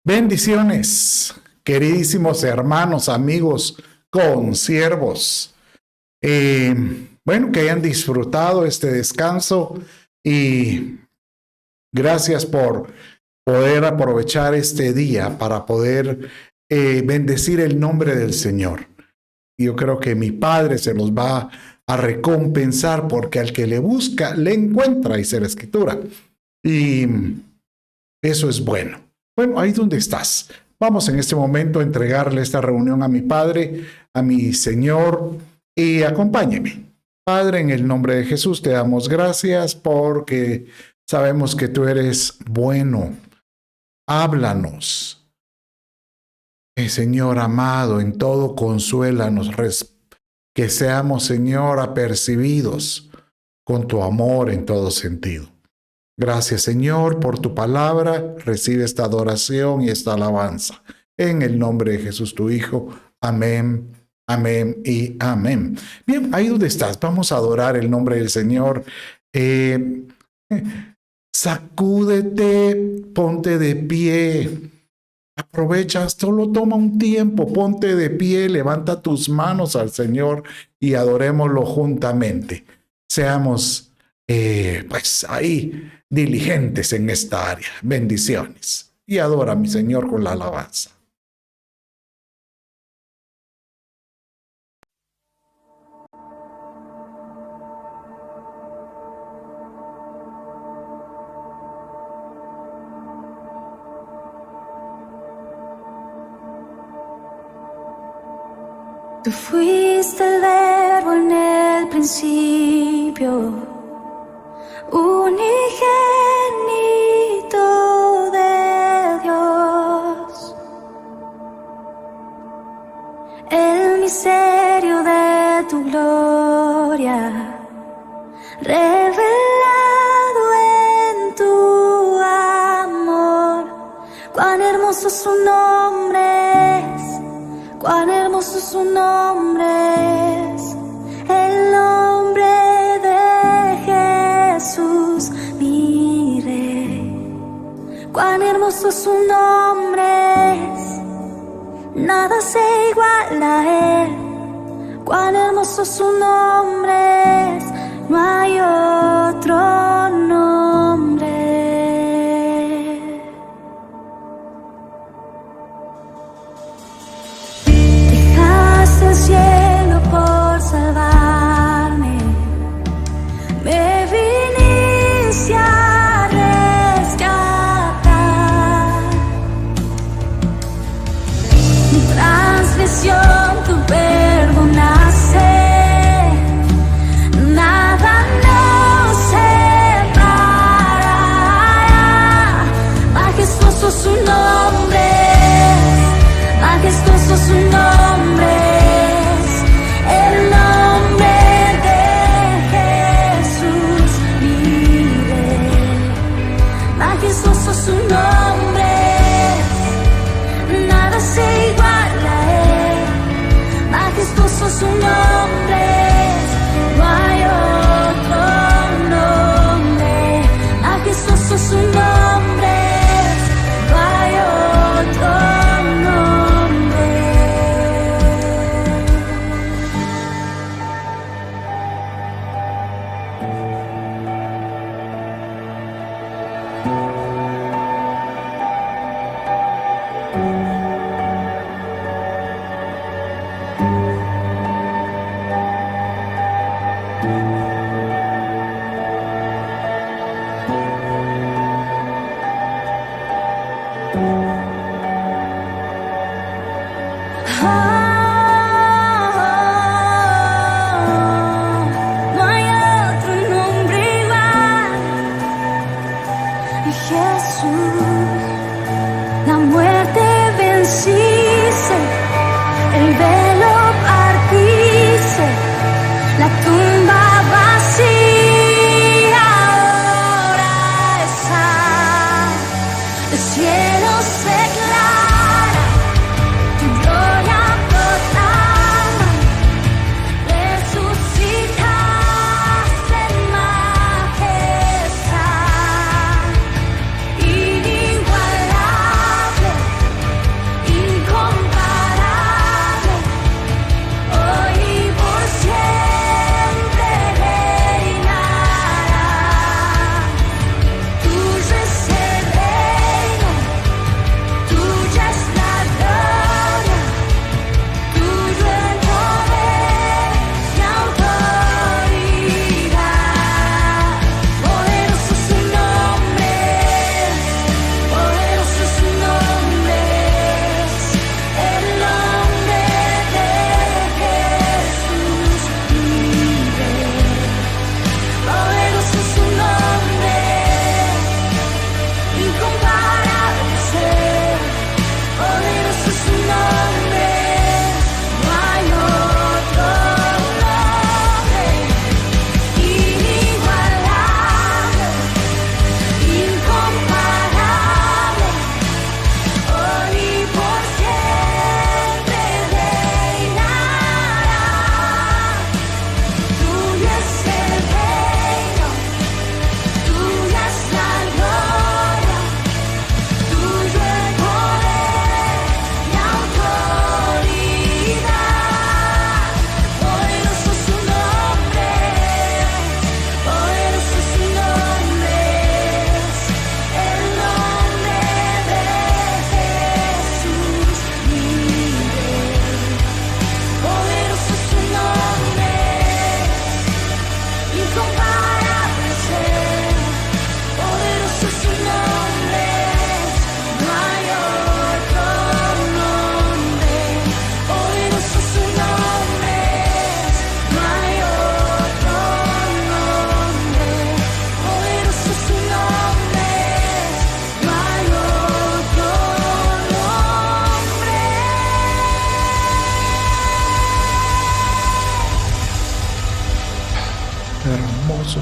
Bendiciones, queridísimos hermanos, amigos, consiervos. Bueno, que hayan disfrutado este descanso y gracias por poder aprovechar este día para poder bendecir el nombre del Señor. Yo creo que mi Padre se los va a recompensar porque al que le busca, le encuentra, dice la Escritura. Y eso es bueno. Bueno, ahí donde estás. Vamos en este momento a entregarle esta reunión a mi Padre, a mi Señor, y acompáñeme. Padre, en el nombre de Jesús te damos gracias porque sabemos que tú eres bueno. Háblanos. Señor amado, en todo consuélanos, que seamos, Señor, apercibidos con tu amor en todo sentido. Gracias, Señor, por tu palabra. Recibe esta adoración y esta alabanza. En el nombre de Jesús, tu Hijo. Amén, amén y amén. Bien, ahí donde estás, vamos a adorar el nombre del Señor. Sacúdete, ponte de pie. Aprovecha, solo toma un tiempo, ponte de pie, levanta tus manos al Señor y adorémoslo juntamente. Seamos, pues ahí, diligentes en esta área. Bendiciones. Y adora a mi Señor con la alabanza. Tú fuiste el verbo en el principio, unigénito de Dios, el misterio de tu gloria, revelado en tu amor. Cuán hermoso su nombre es. Cuán hermoso su nombre es, el nombre de Jesús, mi Rey. Cuán hermoso su nombre es, nada se iguala a él. Cuán hermoso su nombre es, no hay otro nombre. El cielo por salvarme, me viniste a rescatar. Mi transgresión tú perdonaste, nada nos separará. Majestuoso su nombre, majestuoso su nombre. Su nombre, nada se iguala a él. Majestuoso su nombre, no hay otro nombre. Majestuoso su nombre, no hay otro nombre.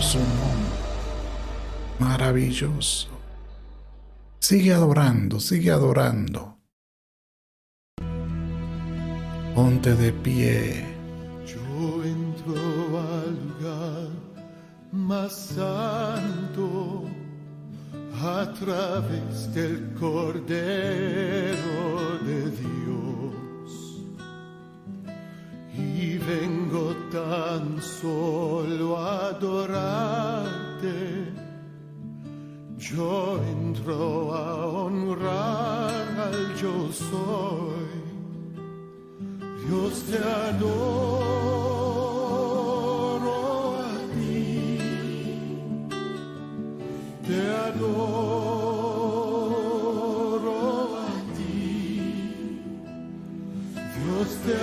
su nombre. Maravilloso. Sigue adorando, sigue adorando. Ponte de pie. Yo entro al lugar más santo a través del Cordero de Dios y vengo tan solo a adorarte. Yo entro a honrar al yo soy. Dios, te adoro a ti, te adoro a ti, Dios, te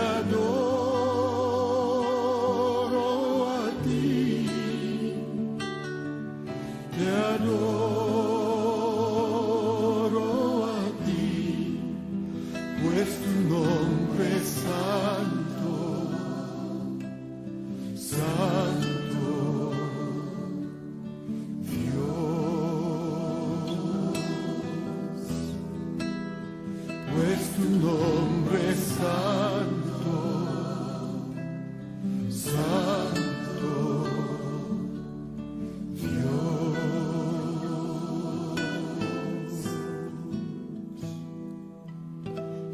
adoro a ti, te adoro a ti, pues tu nombre es santo, santo, Dios, pues tu nombre es santo, santo, Dios.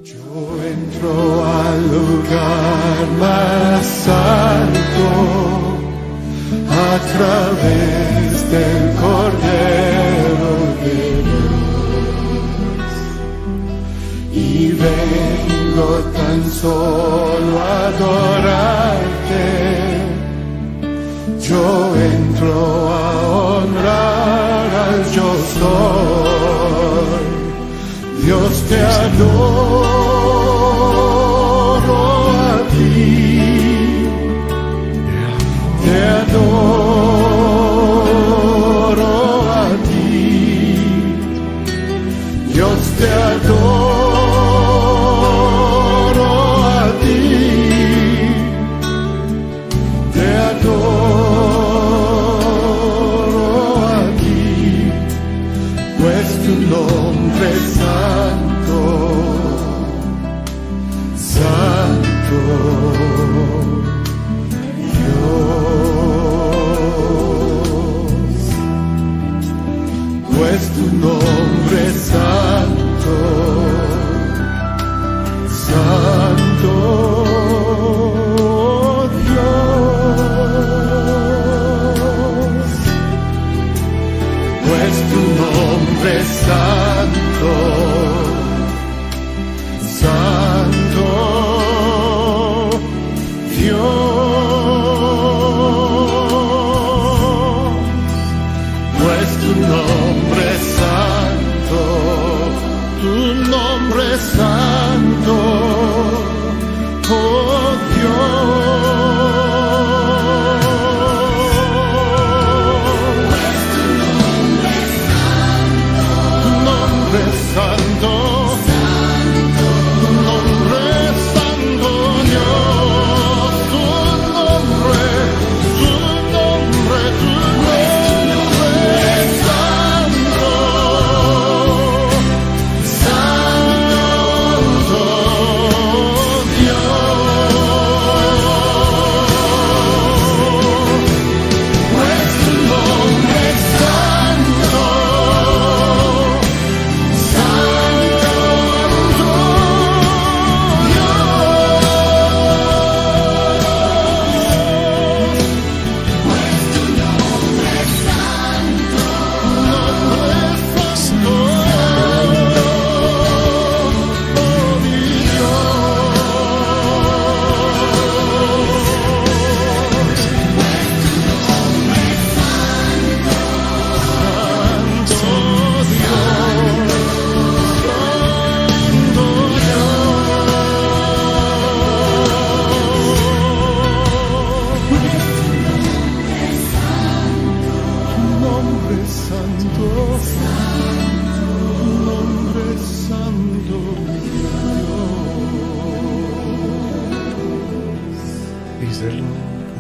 Yo entro al lugar más santo a través del Cordero de Dios y vengo tan solo a adorarte. Yo entro a honrar al yo soy. Dios, te adoro a ti, te adoro a ti, Dios, te adoro a ti, te adoro a ti, pues tu nombre es santo, santo, Dios, pues tu nombre es santo, santo, Dios, pues tu nombre es santo, santo, Dios, pues tu nombre es santo, tu nombre es santo, oh Dios, tu nombre es santo, tu nombre es santo, Dios, tu nombre es santo, santo, Dios, pues tu nombre es santo, Díselo.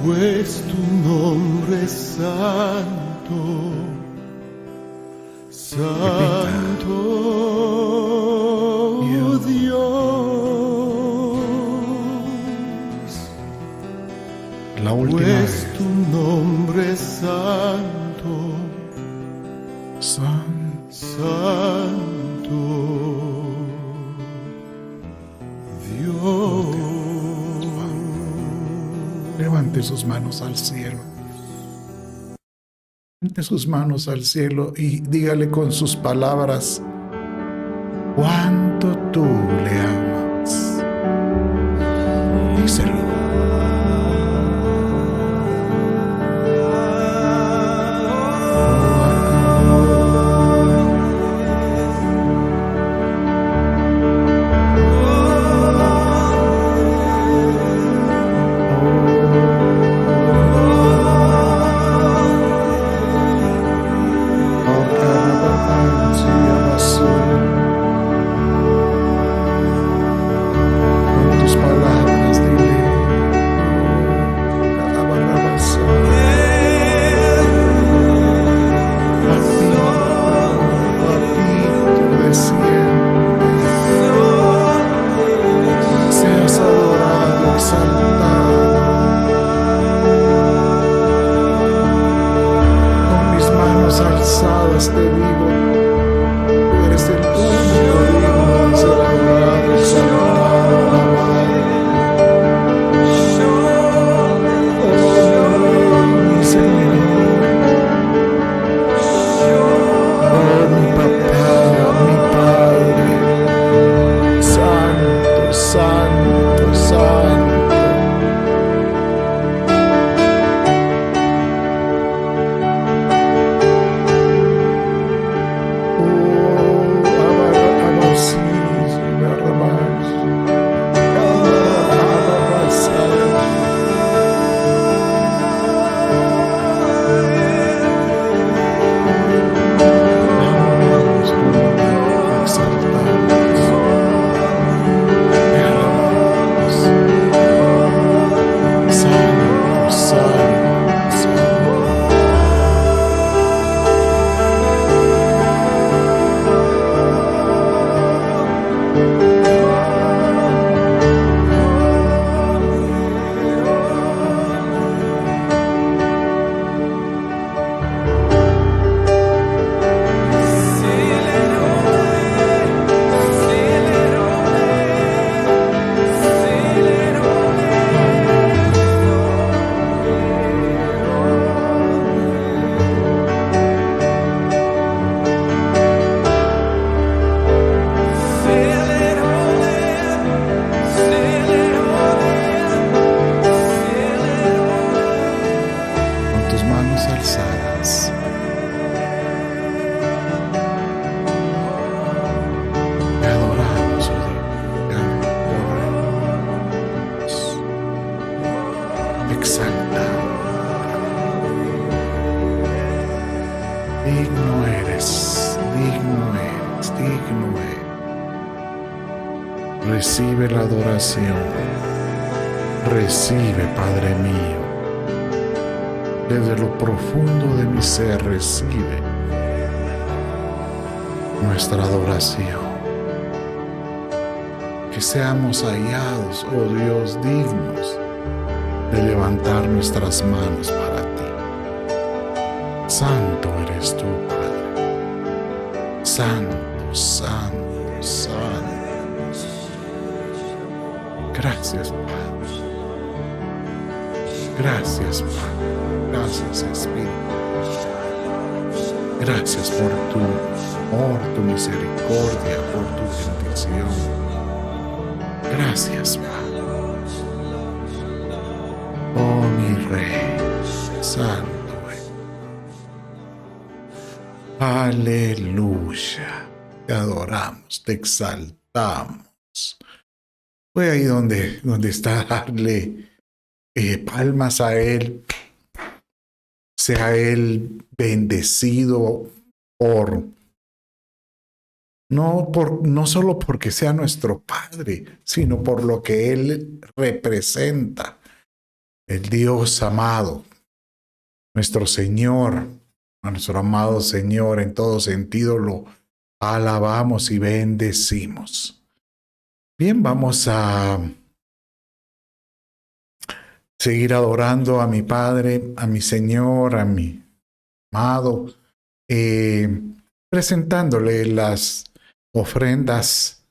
pues tu nombre es santo, santo Dios. La última Pues vez. tu nombre es santo, santo Dios. Levante sus manos al cielo. Levante sus manos al cielo y dígale con sus palabras cuánto tú le amas. Díselo. Con tus palabras dile. Papito desciende. Seas adorado, exaltado. Con mis manos alzadas te digo, tú eres el único digno de ser adorado, exaltado, alabado. Oh, mi Señor, oh, mi papá, mi Padre, santo, santo, santo. Con tus manos alzadas, te adoramos, oh Dios. Te exaltamos. Digno eres, digno eres, digno eres. Recibe la adoración. Recibe, Padre mío. Desde lo profundo de mi ser recibe nuestra adoración. Que seamos hallados, oh Dios, dignos de levantar nuestras manos para ti. Santo eres tú, Padre. Santo, santo, santo. Gracias, Padre. Gracias, Padre. Gracias, Espíritu. Gracias por tu misericordia, por tu bendición. Gracias, Padre. Oh, mi Rey, Santo. Aleluya. Te adoramos, te exaltamos. Fue ahí donde está, darle palmas a Él. Sea Él bendecido no solo porque sea nuestro Padre, sino por lo que Él representa. el Dios amado, nuestro Señor, a nuestro amado Señor, en todo sentido lo alabamos y bendecimos. Bien, vamos a seguir adorando a mi Padre, a mi Señor, a mi amado, presentándole las ofrendas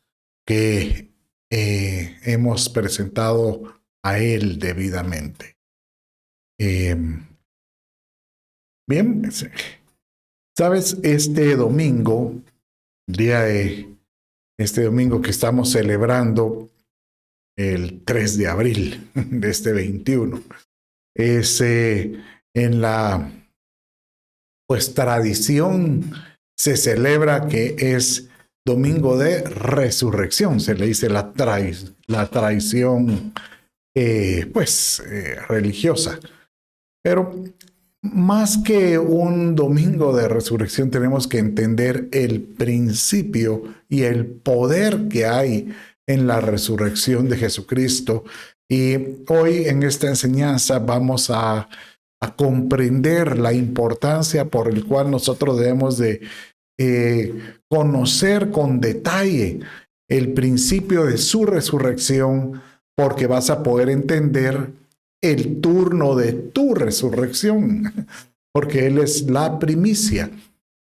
que hemos presentado a Él debidamente. Bien, sabes, este domingo que estamos celebrando, el 3 de abril de este 21, es en la tradición, se celebra que es domingo de resurrección, se le dice la tradición religiosa. Pero más que un domingo de resurrección, tenemos que entender el principio y el poder que hay en la resurrección de Jesucristo. Y hoy en esta enseñanza vamos a comprender la importancia por el cual nosotros debemos de conocer con detalle el principio de su resurrección, porque vas a poder entender el turno de tu resurrección, porque Él es la primicia.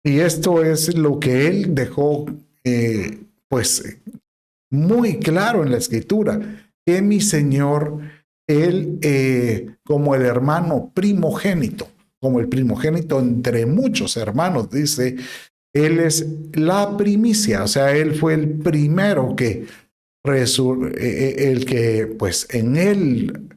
Y esto es lo que Él dejó muy claro en la Escritura, que mi Señor, Él como el hermano primogénito, como el primogénito entre muchos hermanos, dice, Él es la primicia, o sea, Él fue el primero que el que pues en Él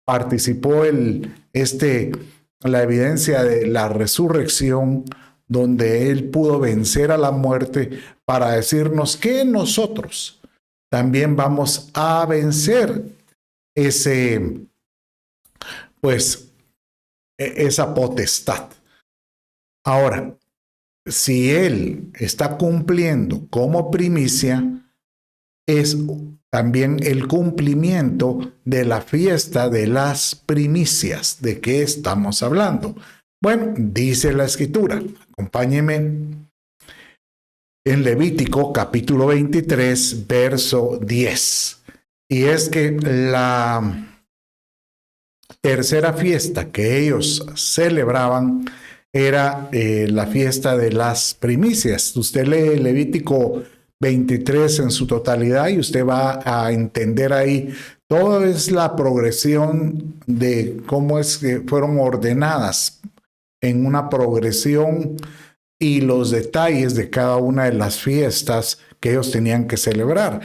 participó la evidencia de la resurrección, donde Él pudo vencer a la muerte para decirnos que nosotros también vamos a vencer esa potestad. Ahora, si Él está cumpliendo como primicia, es también el cumplimiento de la fiesta de las primicias. ¿De qué estamos hablando? Bueno, dice la Escritura, acompáñenme en Levítico capítulo 23, verso 10. Y es que la tercera fiesta que ellos celebraban era la fiesta de las primicias. Usted lee Levítico 23 en su totalidad y usted va a entender ahí toda es la progresión de cómo es que fueron ordenadas en una progresión y los detalles de cada una de las fiestas que ellos tenían que celebrar.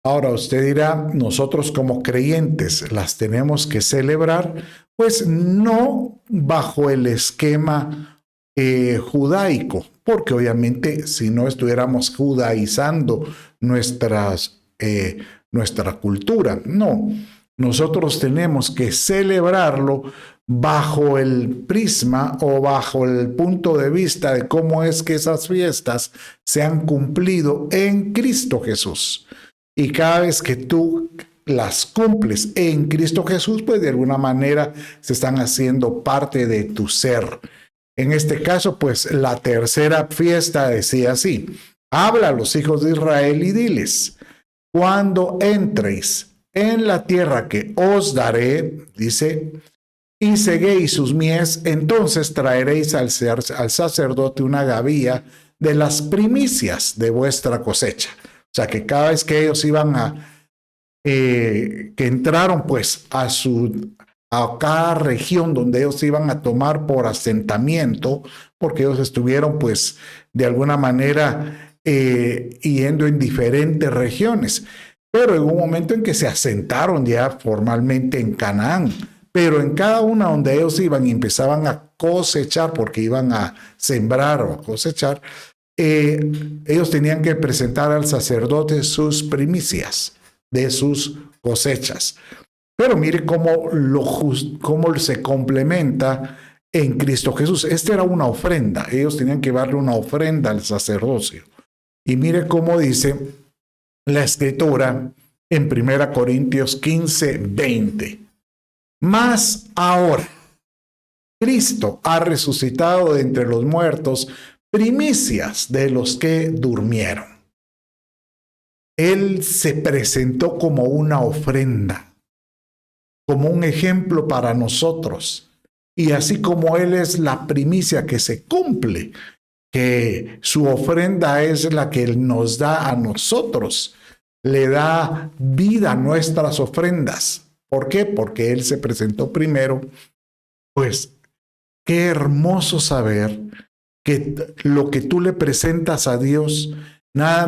Ahora usted dirá, nosotros como creyentes las tenemos que celebrar, pues no bajo el esquema judaico, porque obviamente si no estuviéramos judaizando nuestra cultura, no. Nosotros tenemos que celebrarlo bajo el prisma o bajo el punto de vista de cómo es que esas fiestas se han cumplido en Cristo Jesús. Y cada vez que tú las cumples en Cristo Jesús, pues de alguna manera se están haciendo parte de tu ser. En este caso, pues la tercera fiesta decía así: habla a los hijos de Israel y diles, cuando entréis en la tierra que os daré, dice, y seguéis sus mies, entonces traeréis al sacerdote una gavilla de las primicias de vuestra cosecha. O sea que cada vez que ellos iban que entraron pues a cada región donde ellos iban a tomar por asentamiento, porque ellos estuvieron pues de alguna manera yendo en diferentes regiones, pero en un momento en que se asentaron ya formalmente en Canaán, pero en cada una donde ellos iban y empezaban a cosechar, porque iban a sembrar o a cosechar, ellos tenían que presentar al sacerdote sus primicias de sus cosechas. Pero mire cómo se complementa en Cristo Jesús. Esta era una ofrenda. Ellos tenían que darle una ofrenda al sacerdocio. Y mire cómo dice la Escritura en 1 Corintios 15, 20. Mas ahora, Cristo ha resucitado de entre los muertos, primicias de los que durmieron. Él se presentó como una ofrenda, como un ejemplo para nosotros. Y así como Él es la primicia que se cumple, que su ofrenda es la que Él nos da a nosotros, le da vida a nuestras ofrendas. ¿Por qué? Porque Él se presentó primero. Pues qué hermoso saber que lo que tú le presentas a Dios, nada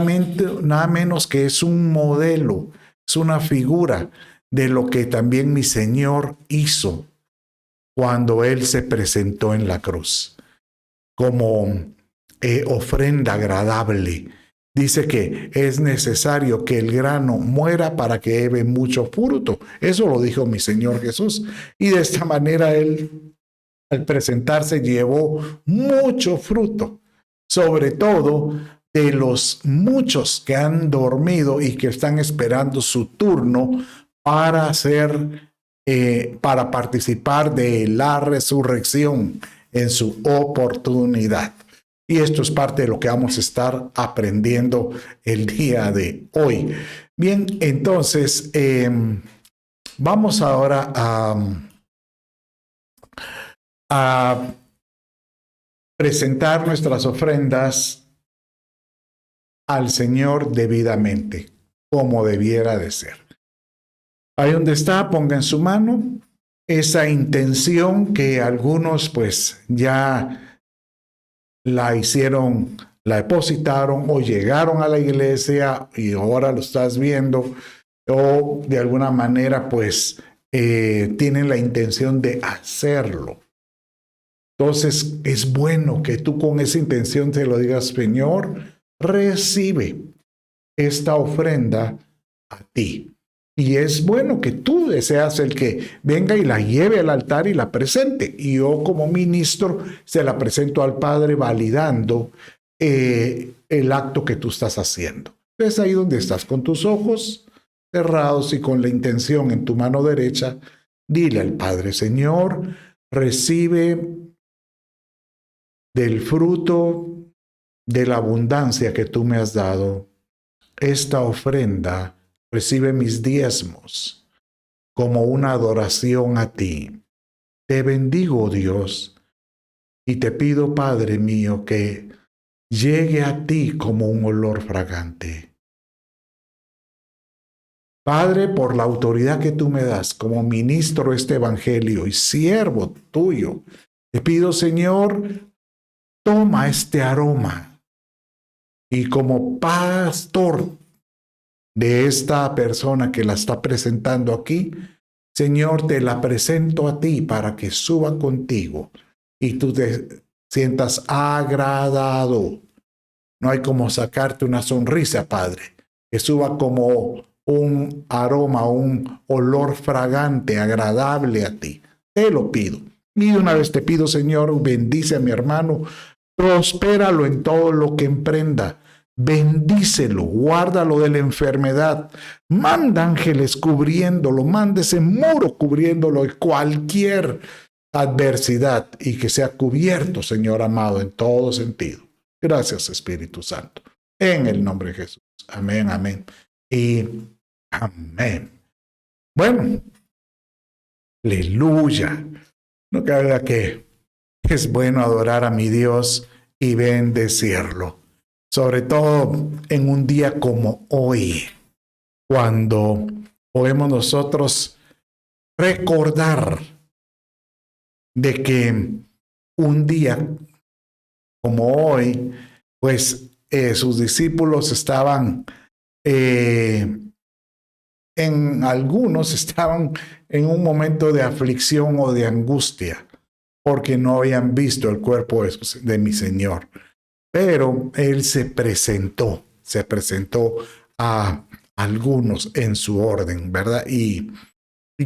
menos que es un modelo, es una figura de lo que también mi Señor hizo cuando Él se presentó en la cruz, como ofrenda agradable. Dice que es necesario que el grano muera para que lleve mucho fruto. Eso lo dijo mi Señor Jesús. Y de esta manera Él, al presentarse, llevó mucho fruto, sobre todo de los muchos que han dormido y que están esperando su turno para para participar de la resurrección en su oportunidad. Y esto es parte de lo que vamos a estar aprendiendo el día de hoy. Bien, entonces vamos ahora a presentar nuestras ofrendas al Señor debidamente, como debiera de ser. Ahí donde está, ponga en su mano esa intención que algunos pues ya la hicieron, la depositaron o llegaron a la iglesia y ahora lo estás viendo, o de alguna manera pues tienen la intención de hacerlo. Entonces es bueno que tú con esa intención te lo digas: Señor, recibe esta ofrenda a ti. Y es bueno que tú seas el que venga y la lleve al altar y la presente. Y yo como ministro se la presento al Padre validando el acto que tú estás haciendo. Es ahí donde estás con tus ojos cerrados y con la intención en tu mano derecha. Dile al Padre: Señor, recibe del fruto de la abundancia que tú me has dado esta ofrenda. Recibe mis diezmos como una adoración a ti. Te bendigo, Dios, y te pido, Padre mío, que llegue a ti como un olor fragante. Padre, por la autoridad que tú me das como ministro de este evangelio y siervo tuyo, te pido, Señor, toma este aroma y como pastor de esta persona que la está presentando aquí, Señor, te la presento a ti para que suba contigo y tú te sientas agradado. No hay como sacarte una sonrisa, Padre, que suba como un aroma, un olor fragante, agradable a ti. Te lo pido. Y de una vez te pido, Señor, bendice a mi hermano, prospéralo en todo lo que emprenda. Bendícelo, guárdalo de la enfermedad, manda ángeles cubriéndolo, manda ese muro cubriéndolo de cualquier adversidad y que sea cubierto, Señor amado, en todo sentido. Gracias, Espíritu Santo, en el nombre de Jesús. Amén, amén y amén. Bueno, aleluya. No cabe que es bueno adorar a mi Dios y bendecirlo. Sobre todo en un día como hoy, cuando podemos nosotros recordar de que un día como hoy, pues sus discípulos estaban, algunos estaban en un momento de aflicción o de angustia, porque no habían visto el cuerpo de mi Señor. Pero Él se presentó a algunos en su orden, ¿verdad? Y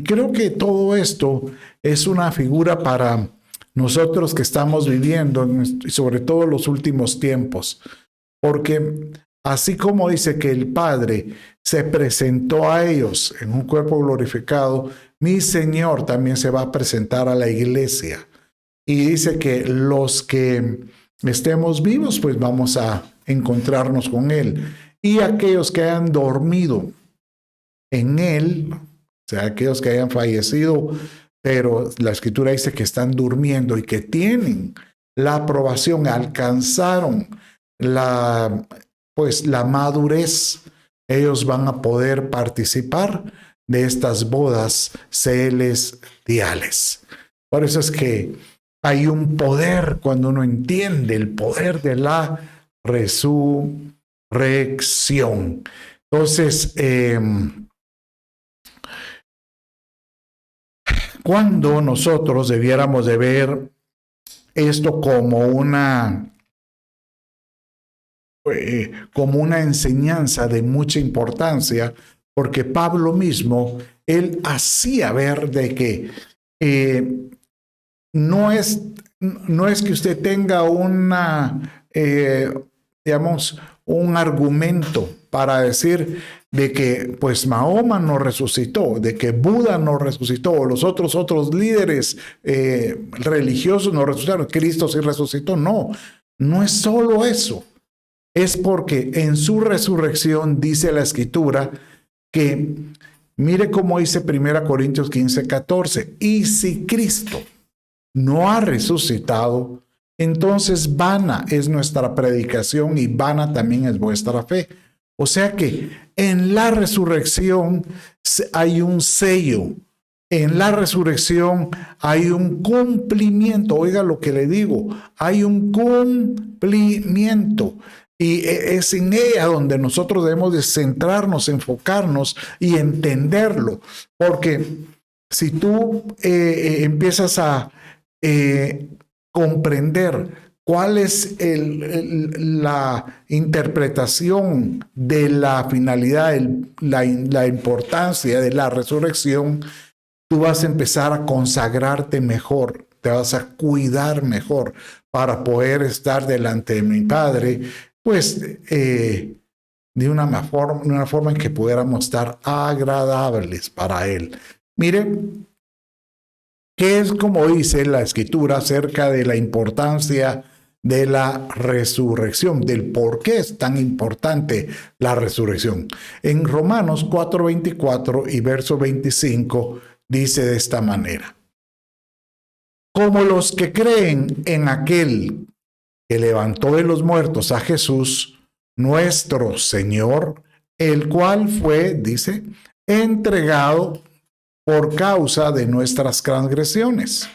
creo que todo esto es una figura para nosotros que estamos viviendo, sobre todo los últimos tiempos, porque Así como dice que el Padre se presentó a ellos en un cuerpo glorificado, mi Señor también se va a presentar a la iglesia. Y dice que los que estemos vivos, pues vamos a encontrarnos con Él. Y aquellos que hayan dormido en Él, o sea, aquellos que hayan fallecido, pero la Escritura dice que están durmiendo y que tienen la aprobación, alcanzaron la madurez, ellos van a poder participar de estas bodas celestiales. Por eso es que hay un poder cuando uno entiende el poder de la resurrección. Entonces, cuando nosotros debiéramos de ver esto como una enseñanza de mucha importancia, porque Pablo mismo, él hacía ver de que no es que usted tenga un argumento para decir de que pues Mahoma no resucitó, de que Buda no resucitó, o los otros líderes religiosos no resucitaron, Cristo sí resucitó. No, no es solo eso. Es porque en su resurrección dice la Escritura que, mire cómo dice 1 Corintios 15:14, y si Cristo no ha resucitado, entonces vana es nuestra predicación y vana también es vuestra fe. O sea que en la resurrección hay un sello, en la resurrección hay un cumplimiento. Oiga lo que le digo, hay un cumplimiento. Y es en ella donde nosotros debemos de centrarnos, enfocarnos y entenderlo. Porque si tú empiezas a comprender cuál es la interpretación de la finalidad, la importancia de la resurrección, tú vas a empezar a consagrarte mejor, te vas a cuidar mejor para poder estar delante de mi Padre, pues de una forma en que pudiéramos estar agradables para Él. Miren, ¿qué es como dice la Escritura acerca de la importancia de la resurrección, del por qué es tan importante la resurrección? En Romanos 4:24 y verso 25 dice de esta manera: como los que creen en aquel que levantó de los muertos a Jesús, nuestro Señor, el cual fue, dice, entregado por causa de nuestras transgresiones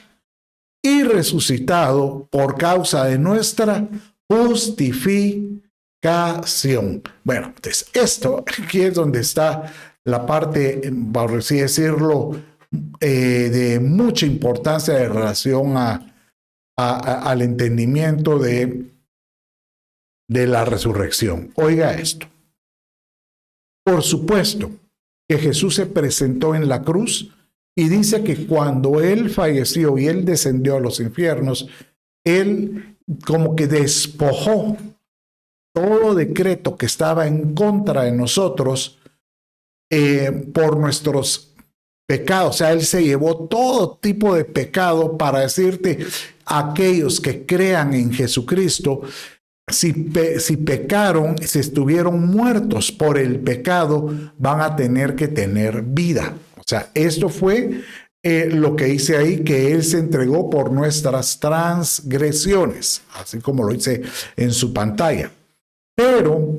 y resucitado por causa de nuestra justificación. Bueno, entonces esto aquí es donde está la parte, por así decirlo, de mucha importancia en relación al entendimiento de la resurrección. Oiga esto. Por supuesto que Jesús se presentó en la cruz y dice que cuando Él falleció y Él descendió a los infiernos, Él como que despojó todo decreto que estaba en contra de nosotros por nuestros pecados. O sea, Él se llevó todo tipo de pecado para decirte, aquellos que crean en Jesucristo, si pecaron, si estuvieron muertos por el pecado, van a tener que tener vida. O sea, esto fue lo que dice ahí, que Él se entregó por nuestras transgresiones, así como lo dice en su pantalla. Pero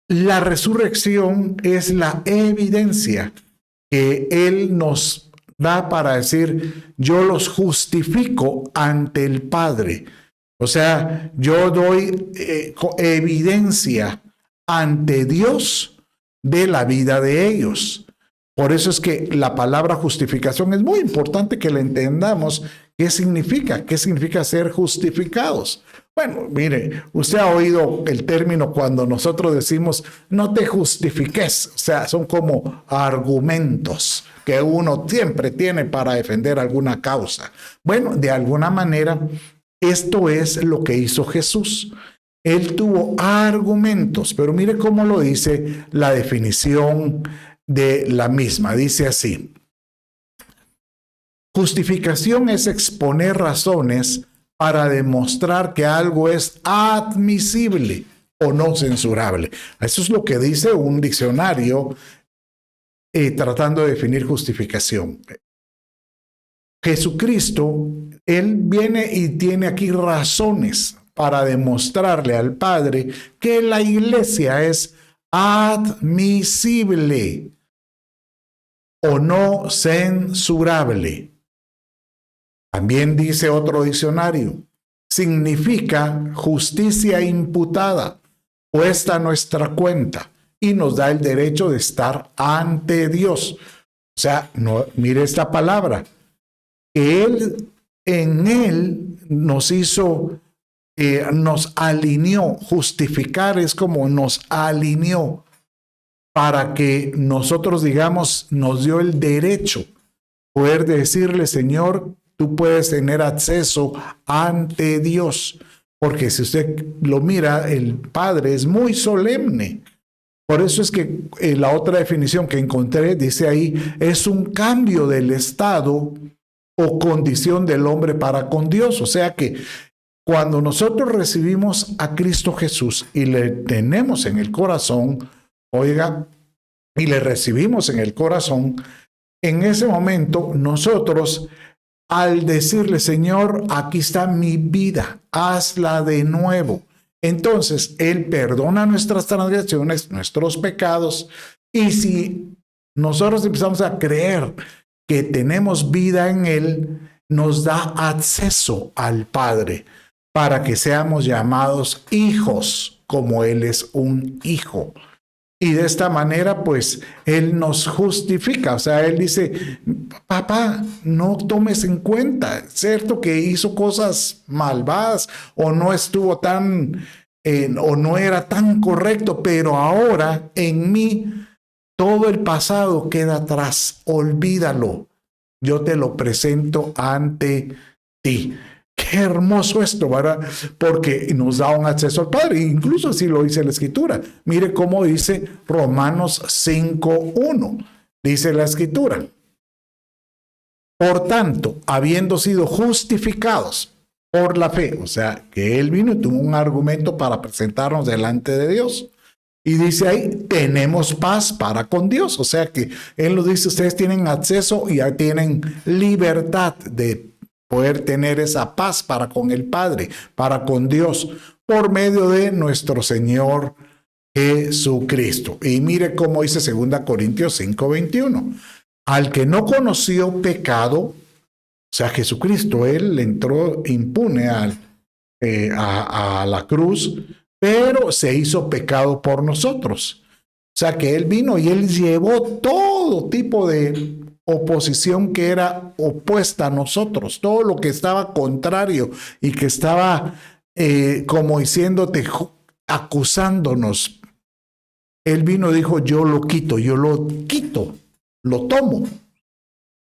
la resurrección es la evidencia que Él nos da para decir, yo los justifico ante el Padre. O sea, yo doy evidencia ante Dios de la vida de ellos. Por eso es que la palabra justificación es muy importante que la entendamos. ¿Qué significa? ¿Qué significa ser justificados? Bueno, mire, usted ha oído el término cuando nosotros decimos no te justifiques. O sea, son como argumentos que uno siempre tiene para defender alguna causa. Bueno, de alguna manera, esto es lo que hizo Jesús. Él tuvo argumentos, pero mire cómo lo dice la definición de la misma. Dice así: justificación es exponer razones para demostrar que algo es admisible o no censurable. Eso es lo que dice un diccionario tratando de definir justificación. Jesucristo, Él viene y tiene aquí razones para demostrarle al Padre que la iglesia es admisible o no censurable. También dice otro diccionario, significa justicia imputada, puesta a nuestra cuenta, y nos da el derecho de estar ante Dios. O sea, no, mire esta palabra, Él, en Él nos hizo, nos alineó. Justificar es como nos alineó para que nosotros, digamos, nos dio el derecho poder decirle, Señor, tú puedes tener acceso ante Dios. Porque si usted lo mira, el Padre es muy solemne. Por eso es que la otra definición que encontré dice ahí, es un cambio del estado o condición del hombre para con Dios. O sea que cuando nosotros recibimos a Cristo Jesús y le tenemos en el corazón, oiga, y le recibimos en el corazón, en ese momento nosotros, al decirle, Señor, aquí está mi vida, hazla de nuevo. Entonces, Él perdona nuestras transgresiones, nuestros pecados, y si nosotros empezamos a creer que tenemos vida en Él, nos da acceso al Padre para que seamos llamados hijos, como Él es un hijo. Y de esta manera, pues, Él nos justifica. O sea, Él dice, papá, no tomes en cuenta, cierto que hizo cosas malvadas o no estuvo tan, o no era tan correcto, pero ahora en mí todo el pasado queda atrás, olvídalo. Yo te lo presento ante ti. Qué hermoso esto, ¿verdad? Porque nos da un acceso al Padre. Incluso así lo dice la Escritura. Mire cómo dice Romanos 5:1. Dice la Escritura. Por tanto, habiendo sido justificados por la fe, o sea, que Él vino y tuvo un argumento para presentarnos delante de Dios. Y dice ahí, tenemos paz para con Dios. O sea que Él nos dice, ustedes tienen acceso y ya tienen libertad de poder tener esa paz para con el Padre, para con Dios, por medio de nuestro Señor Jesucristo. Y mire cómo dice 2 Corintios 5:21. Al que no conoció pecado, o sea, Jesucristo, Él entró impune a la cruz, pero se hizo pecado por nosotros. O sea, que Él vino y Él llevó todo tipo de oposición que era opuesta a nosotros, todo lo que estaba contrario y que estaba como diciéndote, acusándonos. Él vino y dijo, yo lo quito, lo tomo.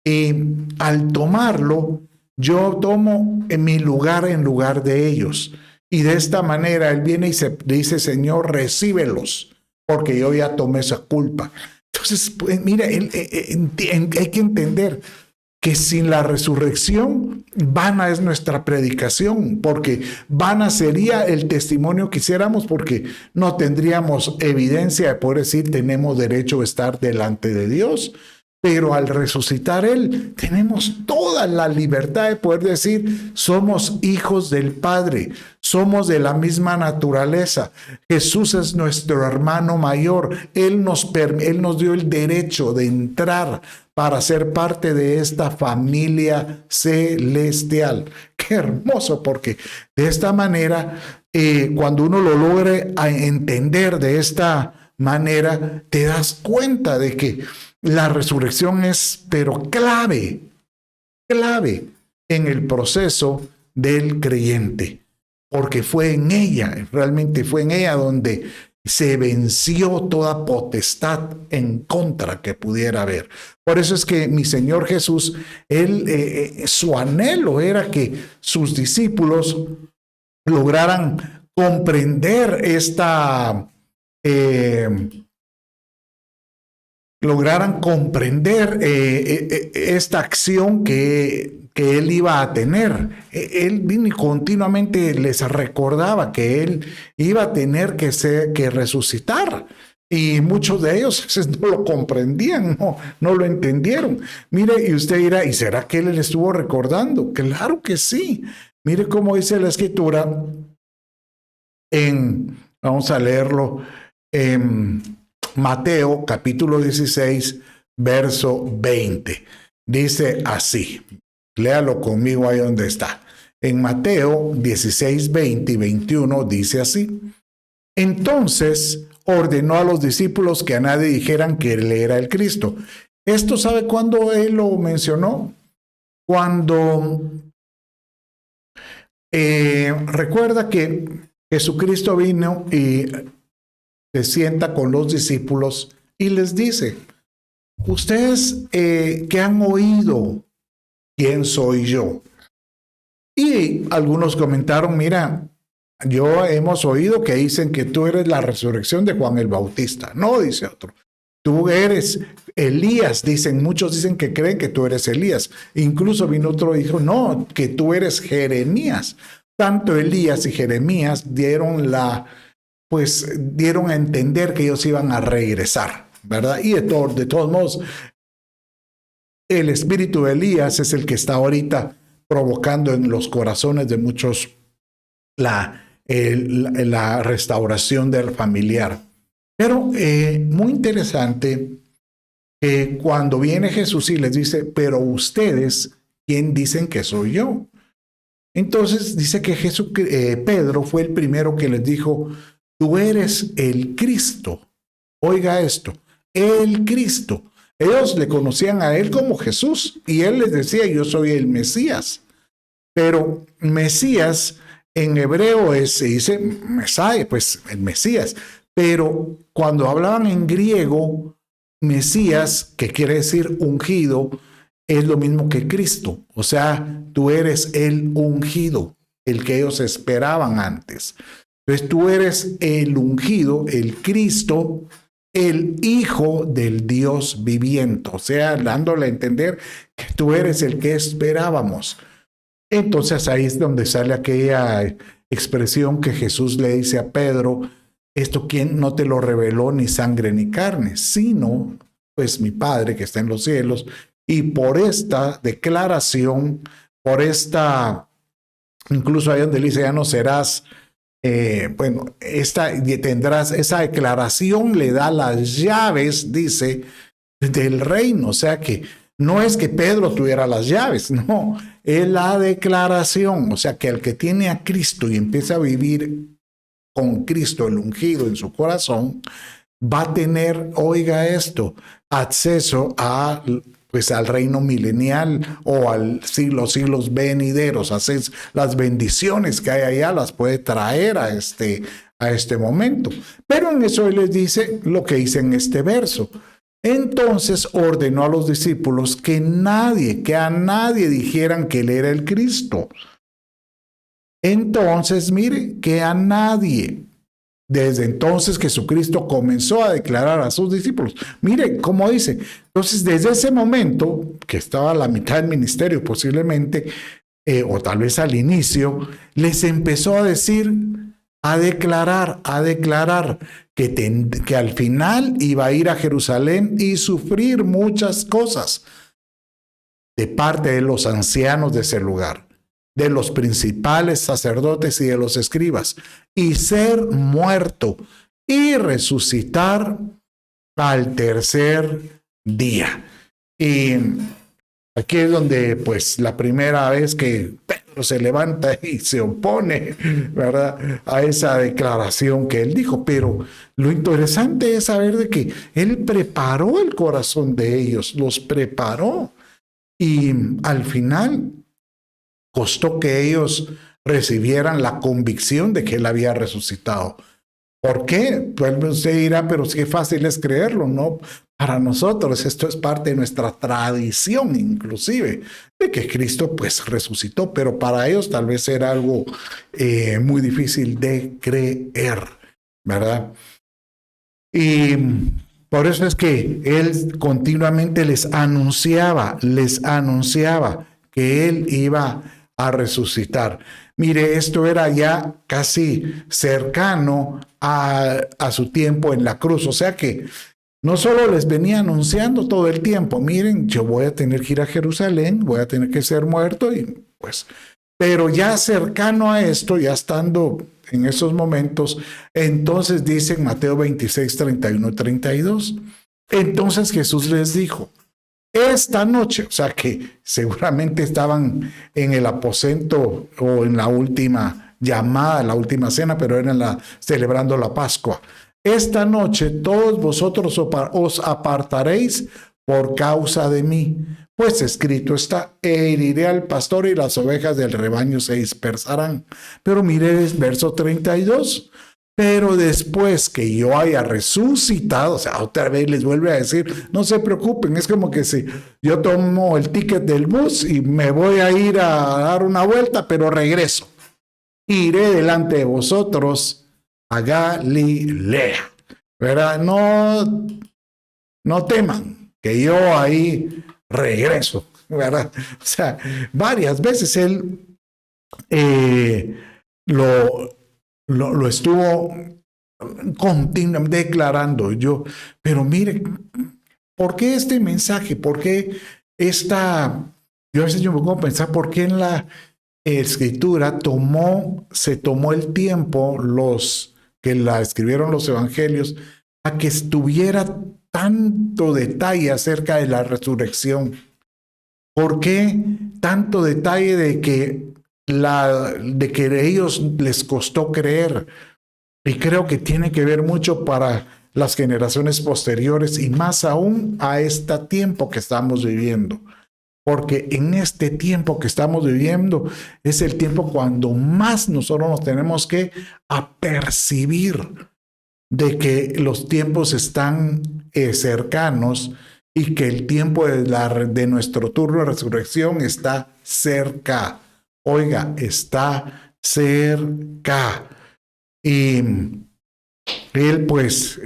Y al tomarlo, yo tomo en mi lugar en lugar de ellos. Y de esta manera Él viene y se dice, Señor, recíbelos, porque yo ya tomé esa culpa. Entonces, pues, mira, hay que entender que sin la resurrección, vana es nuestra predicación, porque vana sería el testimonio que hiciéramos, porque no tendríamos evidencia de poder decir tenemos derecho a estar delante de Dios. Pero al resucitar Él, tenemos toda la libertad de poder decir, somos hijos del Padre, somos de la misma naturaleza. Jesús es nuestro hermano mayor. Él nos dio el derecho de entrar para ser parte de esta familia celestial. Qué hermoso, porque de esta manera, cuando uno lo logre entender de esta manera, te das cuenta de que la resurrección es, pero clave en el proceso del creyente, porque fue en ella, realmente fue en ella donde se venció toda potestad en contra que pudiera haber. Por eso es que mi Señor Jesús, Él, su anhelo era que sus discípulos lograran comprender lograran comprender esta acción que él iba a tener. Él vino y continuamente les recordaba que él iba a tener que resucitar. Y muchos de ellos no lo comprendían, no lo entendieron. Mire, y usted dirá, ¿y será que él le estuvo recordando? Claro que sí. Mire cómo dice la Escritura vamos a leerlo en Mateo capítulo 16, verso 20. Dice así, léalo conmigo ahí donde está. En Mateo 16, 20 y 21 dice así. Entonces ordenó a los discípulos que a nadie dijeran que él era el Cristo. ¿Esto sabe cuándo él lo mencionó? Cuando recuerda que Jesucristo vino y se sienta con los discípulos y les dice, ustedes que han oído quién soy yo. Y algunos comentaron, mira, hemos oído que dicen que tú eres la resurrección de Juan el Bautista. No, dice otro. Tú eres Elías, muchos dicen que creen que tú eres Elías. Incluso vino otro y dijo, no, que tú eres Jeremías. Tanto Elías y Jeremías dieron a entender que ellos iban a regresar, ¿verdad? Y de todos modos, el espíritu de Elías es el que está ahorita provocando en los corazones de muchos la restauración del familiar. Pero muy interesante que cuando viene Jesús y les dice, pero ustedes, ¿quién dicen que soy yo? Entonces dice que Pedro fue el primero que les dijo, tú eres el Cristo. Oiga esto, el Cristo. Ellos le conocían a él como Jesús y él les decía, yo soy el Mesías. Pero Mesías en hebreo se dice Mesías, pues el Mesías. Pero cuando hablaban en griego, Mesías, que quiere decir ungido, es lo mismo que Cristo. O sea, tú eres el ungido, el que ellos esperaban antes. Entonces tú eres el ungido, el Cristo, el Hijo del Dios viviente. O sea, dándole a entender que tú eres el que esperábamos. Entonces ahí es donde sale aquella expresión que Jesús le dice a Pedro, esto quién no te lo reveló ni sangre ni carne, sino pues mi Padre que está en los cielos. Y por esta declaración, incluso ahí donde dice, ya no serás, tendrás, esa declaración le da las llaves, dice, del reino. O sea que no es que Pedro tuviera las llaves, no, es la declaración. O sea que el que tiene a Cristo y empieza a vivir con Cristo, el ungido en su corazón, va a tener, oiga esto, acceso al reino milenial o los siglos venideros. Así es, las bendiciones que hay allá las puede traer a este momento. Pero en eso él les dice lo que dice en este verso. Entonces ordenó a los discípulos que a nadie dijeran que él era el Cristo. Entonces, mire, que a nadie. Desde entonces Jesucristo comenzó a declarar a sus discípulos. Mire cómo dice. Entonces, desde ese momento, que estaba a la mitad del ministerio posiblemente, o tal vez al inicio, les empezó a decir, a declarar que al final iba a ir a Jerusalén y sufrir muchas cosas de parte de los ancianos de ese lugar, de los principales sacerdotes y de los escribas, y ser muerto y resucitar al tercer día. Y aquí es donde, pues, la primera vez que Pedro se levanta y se opone, ¿verdad?, a esa declaración que él dijo. Pero lo interesante es saber de que él preparó el corazón de ellos, los preparó. Y al final costó que ellos recibieran la convicción de que él había resucitado. ¿Por qué? Pues usted dirá, pero qué fácil es creerlo, ¿no? Para nosotros esto es parte de nuestra tradición, inclusive, de que Cristo pues resucitó, pero para ellos tal vez era algo muy difícil de creer, ¿verdad? Y por eso es que Él continuamente les anunciaba que Él iba a resucitar. Mire, esto era ya casi cercano a su tiempo en la cruz, o sea que no solo les venía anunciando todo el tiempo, miren, yo voy a tener que ir a Jerusalén, voy a tener que ser muerto, y pues, pero ya cercano a esto, ya estando en esos momentos, entonces dice en Mateo 26, 31 y 32, entonces Jesús les dijo, esta noche, o sea que seguramente estaban en el aposento o en la última llamada, la última cena, pero eran celebrando la Pascua. Esta noche todos vosotros os apartaréis por causa de mí, pues escrito está, heriré al pastor y las ovejas del rebaño se dispersarán. Pero mire el verso 32, pero después que yo haya resucitado, o sea, otra vez les vuelve a decir, no se preocupen, es como que si yo tomo el ticket del bus y me voy a ir a dar una vuelta, pero regreso. Iré delante de vosotros a Galilea, ¿verdad? No teman que yo ahí regreso, ¿verdad? O sea, varias veces él lo estuvo continuamente declarando yo, pero mire, ¿por qué este mensaje? ¿Por qué yo a veces yo me pongo a pensar, ¿por qué en la escritura se tomó el tiempo los que la escribieron los evangelios a que estuviera tanto detalle acerca de la resurrección? ¿Por qué tanto detalle de que ellos les costó creer? Y creo que tiene que ver mucho para las generaciones posteriores y más aún a este tiempo que estamos viviendo. Porque en este tiempo que estamos viviendo es el tiempo cuando más nosotros nos tenemos que apercibir de que los tiempos están cercanos y que el tiempo de nuestro turno de resurrección está cerca. Oiga, está cerca. Y él pues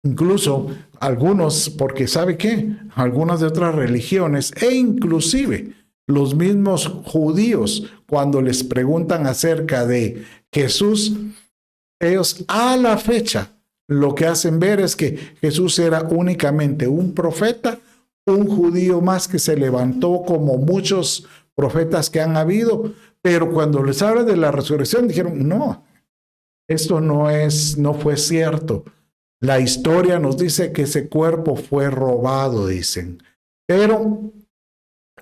incluso algunos, porque ¿sabe qué? Algunas de otras religiones e inclusive los mismos judíos, cuando les preguntan acerca de Jesús, ellos a la fecha lo que hacen ver es que Jesús era únicamente un profeta, un judío más que se levantó como muchos profetas que han habido, pero cuando les habla de la resurrección dijeron, no, esto no fue cierto. La historia nos dice que ese cuerpo fue robado, dicen. Pero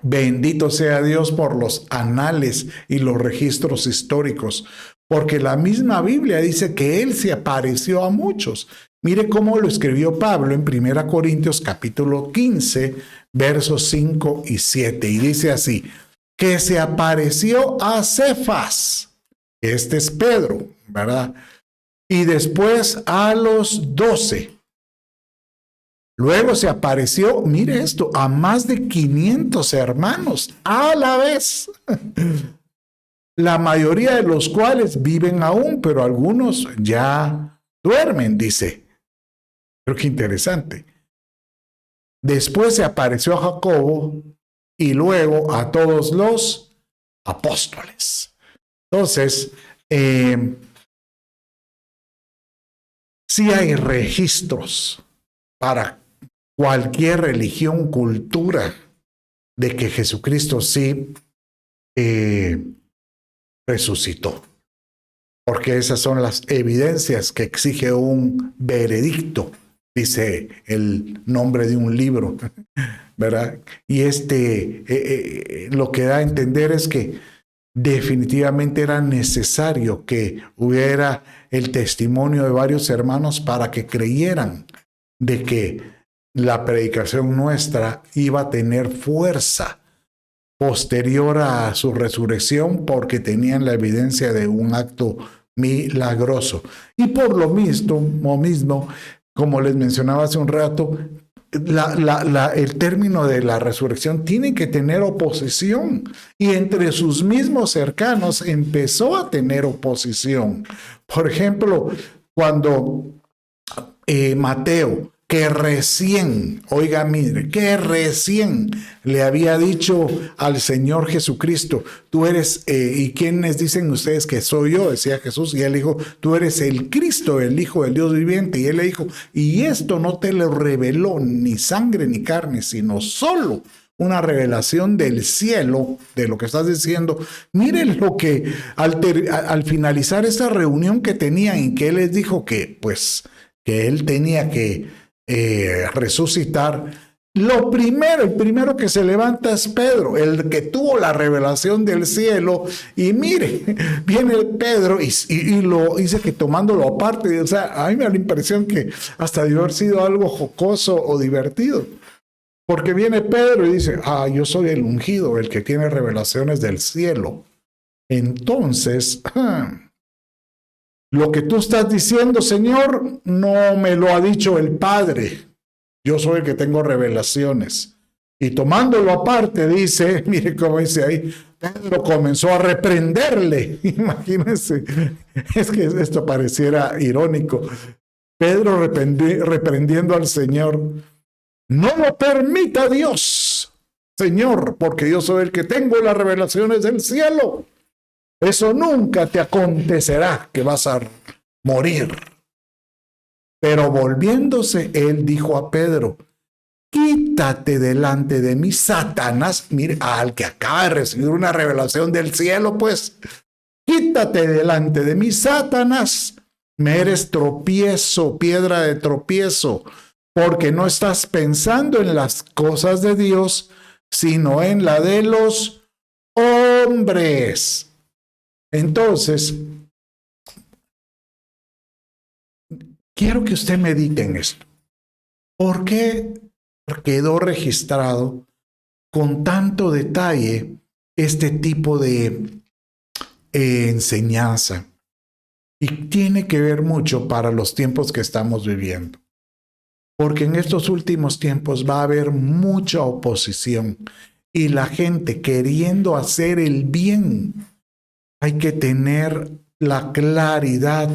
bendito sea Dios por los anales y los registros históricos, porque la misma Biblia dice que Él se apareció a muchos. Mire cómo lo escribió Pablo en 1 Corintios capítulo 15, versos 5 y 7. Y dice así, que se apareció a Cefas, este es Pedro, ¿verdad? Y después a los 12. Luego se apareció, mire esto, a más de 500 hermanos a la vez. La mayoría de los cuales viven aún, pero algunos ya duermen, dice. Pero qué interesante. Después se apareció a Jacobo y luego a todos los apóstoles. Entonces, sí hay registros para cualquier religión, cultura, de que Jesucristo sí resucitó. Porque esas son las evidencias que exige un veredicto, dice el nombre de un libro, ¿verdad? Y lo que da a entender es que definitivamente era necesario que hubiera el testimonio de varios hermanos para que creyeran de que la predicación nuestra iba a tener fuerza posterior a su resurrección porque tenían la evidencia de un acto milagroso. Y por lo mismo, como les mencionaba hace un rato, el término de la resurrección tiene que tener oposición, y entre sus mismos cercanos empezó a tener oposición. Por ejemplo, cuando Mateo, que recién, oiga, mire, que recién le había dicho al Señor Jesucristo, tú eres, ¿y quiénes dicen ustedes que soy yo? Decía Jesús, y él dijo, tú eres el Cristo, el Hijo del Dios viviente. Y él le dijo, y esto no te lo reveló ni sangre ni carne, sino solo una revelación del cielo, de lo que estás diciendo. Miren lo que al finalizar esa reunión que tenían, y que él les dijo que, pues, que él tenía que resucitar, el primero que se levanta es Pedro, el que tuvo la revelación del cielo. Y mire, viene Pedro y lo dice que tomándolo aparte, o sea, a mí me da la impresión que hasta debió haber sido algo jocoso o divertido, porque viene Pedro y dice, yo soy el ungido, el que tiene revelaciones del cielo. Entonces, lo que tú estás diciendo, Señor, no me lo ha dicho el Padre. Yo soy el que tengo revelaciones. Y tomándolo aparte, dice, mire cómo dice ahí, Pedro comenzó a reprenderle. Imagínense, es que esto pareciera irónico. Pedro reprendiendo al Señor. No lo permita Dios, Señor, porque yo soy el que tengo las revelaciones del cielo. Eso nunca te acontecerá, que vas a morir. Pero volviéndose, él dijo a Pedro, quítate delante de mí, Satanás. Mire, al que acaba de recibir una revelación del cielo, pues, quítate delante de mí, Satanás. Me eres tropiezo, piedra de tropiezo, porque no estás pensando en las cosas de Dios, sino en la de los hombres. Entonces, quiero que usted medite en esto. ¿Por qué quedó registrado con tanto detalle este tipo de enseñanza? Y tiene que ver mucho para los tiempos que estamos viviendo. Porque en estos últimos tiempos va a haber mucha oposición y la gente queriendo hacer el bien. Hay que tener la claridad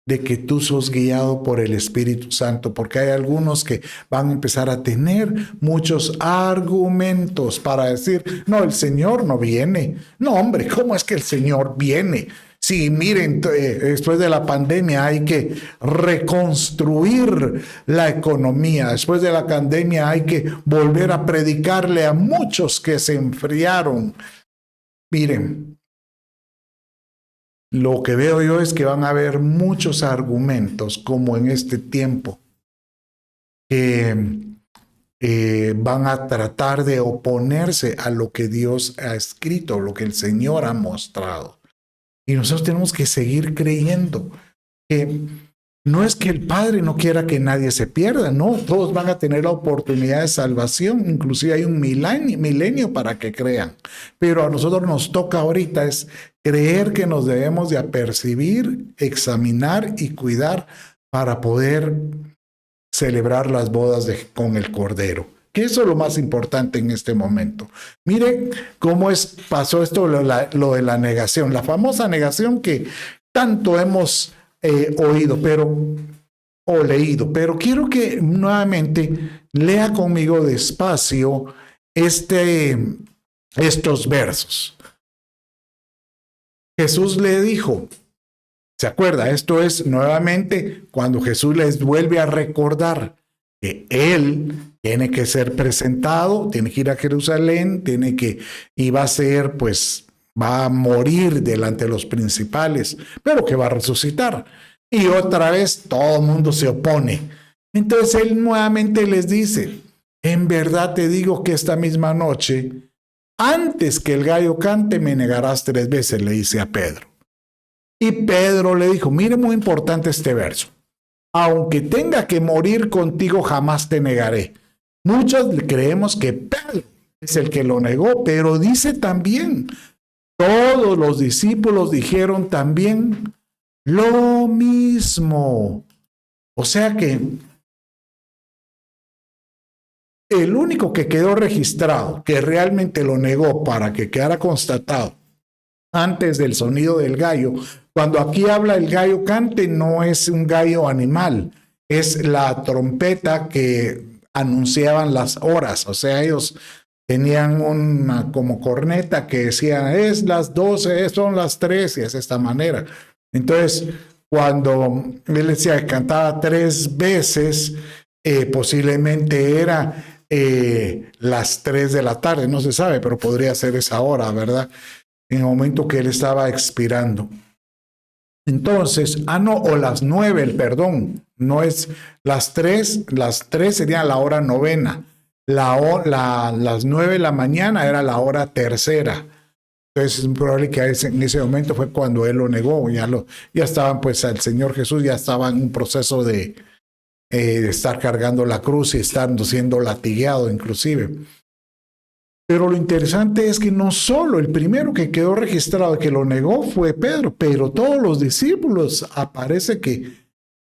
de que tú sos guiado por el Espíritu Santo, porque hay algunos que van a empezar a tener muchos argumentos para decir, no, el Señor no viene. No, hombre, ¿cómo es que el Señor viene? Sí, miren, después de la pandemia hay que reconstruir la economía. Después de la pandemia hay que volver a predicarle a muchos que se enfriaron. Miren, lo que veo yo es que van a haber muchos argumentos, como en este tiempo, que van a tratar de oponerse a lo que Dios ha escrito, lo que el Señor ha mostrado. Y nosotros tenemos que seguir creyendo que no es que el Padre no quiera que nadie se pierda, no, todos van a tener la oportunidad de salvación, inclusive hay un milenio para que crean, pero a nosotros nos toca ahorita es creer que nos debemos de apercibir, examinar y cuidar para poder celebrar las bodas con el Cordero. Que eso es lo más importante en este momento. Mire cómo pasó esto, lo de la negación, la famosa negación que tanto hemos oído o leído, pero quiero que nuevamente lea conmigo despacio estos versos. Jesús le dijo, ¿se acuerda? Esto es nuevamente cuando Jesús les vuelve a recordar que él tiene que ser presentado, tiene que ir a Jerusalén, y va a ser, pues, va a morir delante de los principales, pero que va a resucitar. Y otra vez todo el mundo se opone. Entonces él nuevamente les dice, en verdad te digo que esta misma noche, antes que el gallo cante, me negarás 3 veces, le dice a Pedro. Y Pedro le dijo, mire, muy importante este verso, aunque tenga que morir contigo, jamás te negaré. Muchos creemos que Pedro es el que lo negó, pero dice también, todos los discípulos dijeron también, lo mismo. O sea que el único que quedó registrado, que realmente lo negó para que quedara constatado antes del sonido del gallo, cuando aquí habla el gallo cante, no es un gallo animal, es la trompeta que anunciaban las horas. O sea, ellos tenían una como corneta que decía, es las 12, son las 3, y es de esta manera. Entonces, cuando él decía que cantaba 3 veces, posiblemente era las 3 de la tarde, no se sabe, pero podría ser esa hora, ¿verdad? En el momento que él estaba expirando. Entonces, no, o las 9, el perdón, no es las 3 sería la hora novena, las 9 de la mañana era la hora tercera. Entonces es probable que en ese momento fue cuando él lo negó, ya estaban, pues el Señor Jesús ya estaba en un proceso de estar cargando la cruz y estar siendo latigueado inclusive. Pero lo interesante es que no solo el primero que quedó registrado que lo negó fue Pedro, pero todos los discípulos aparece que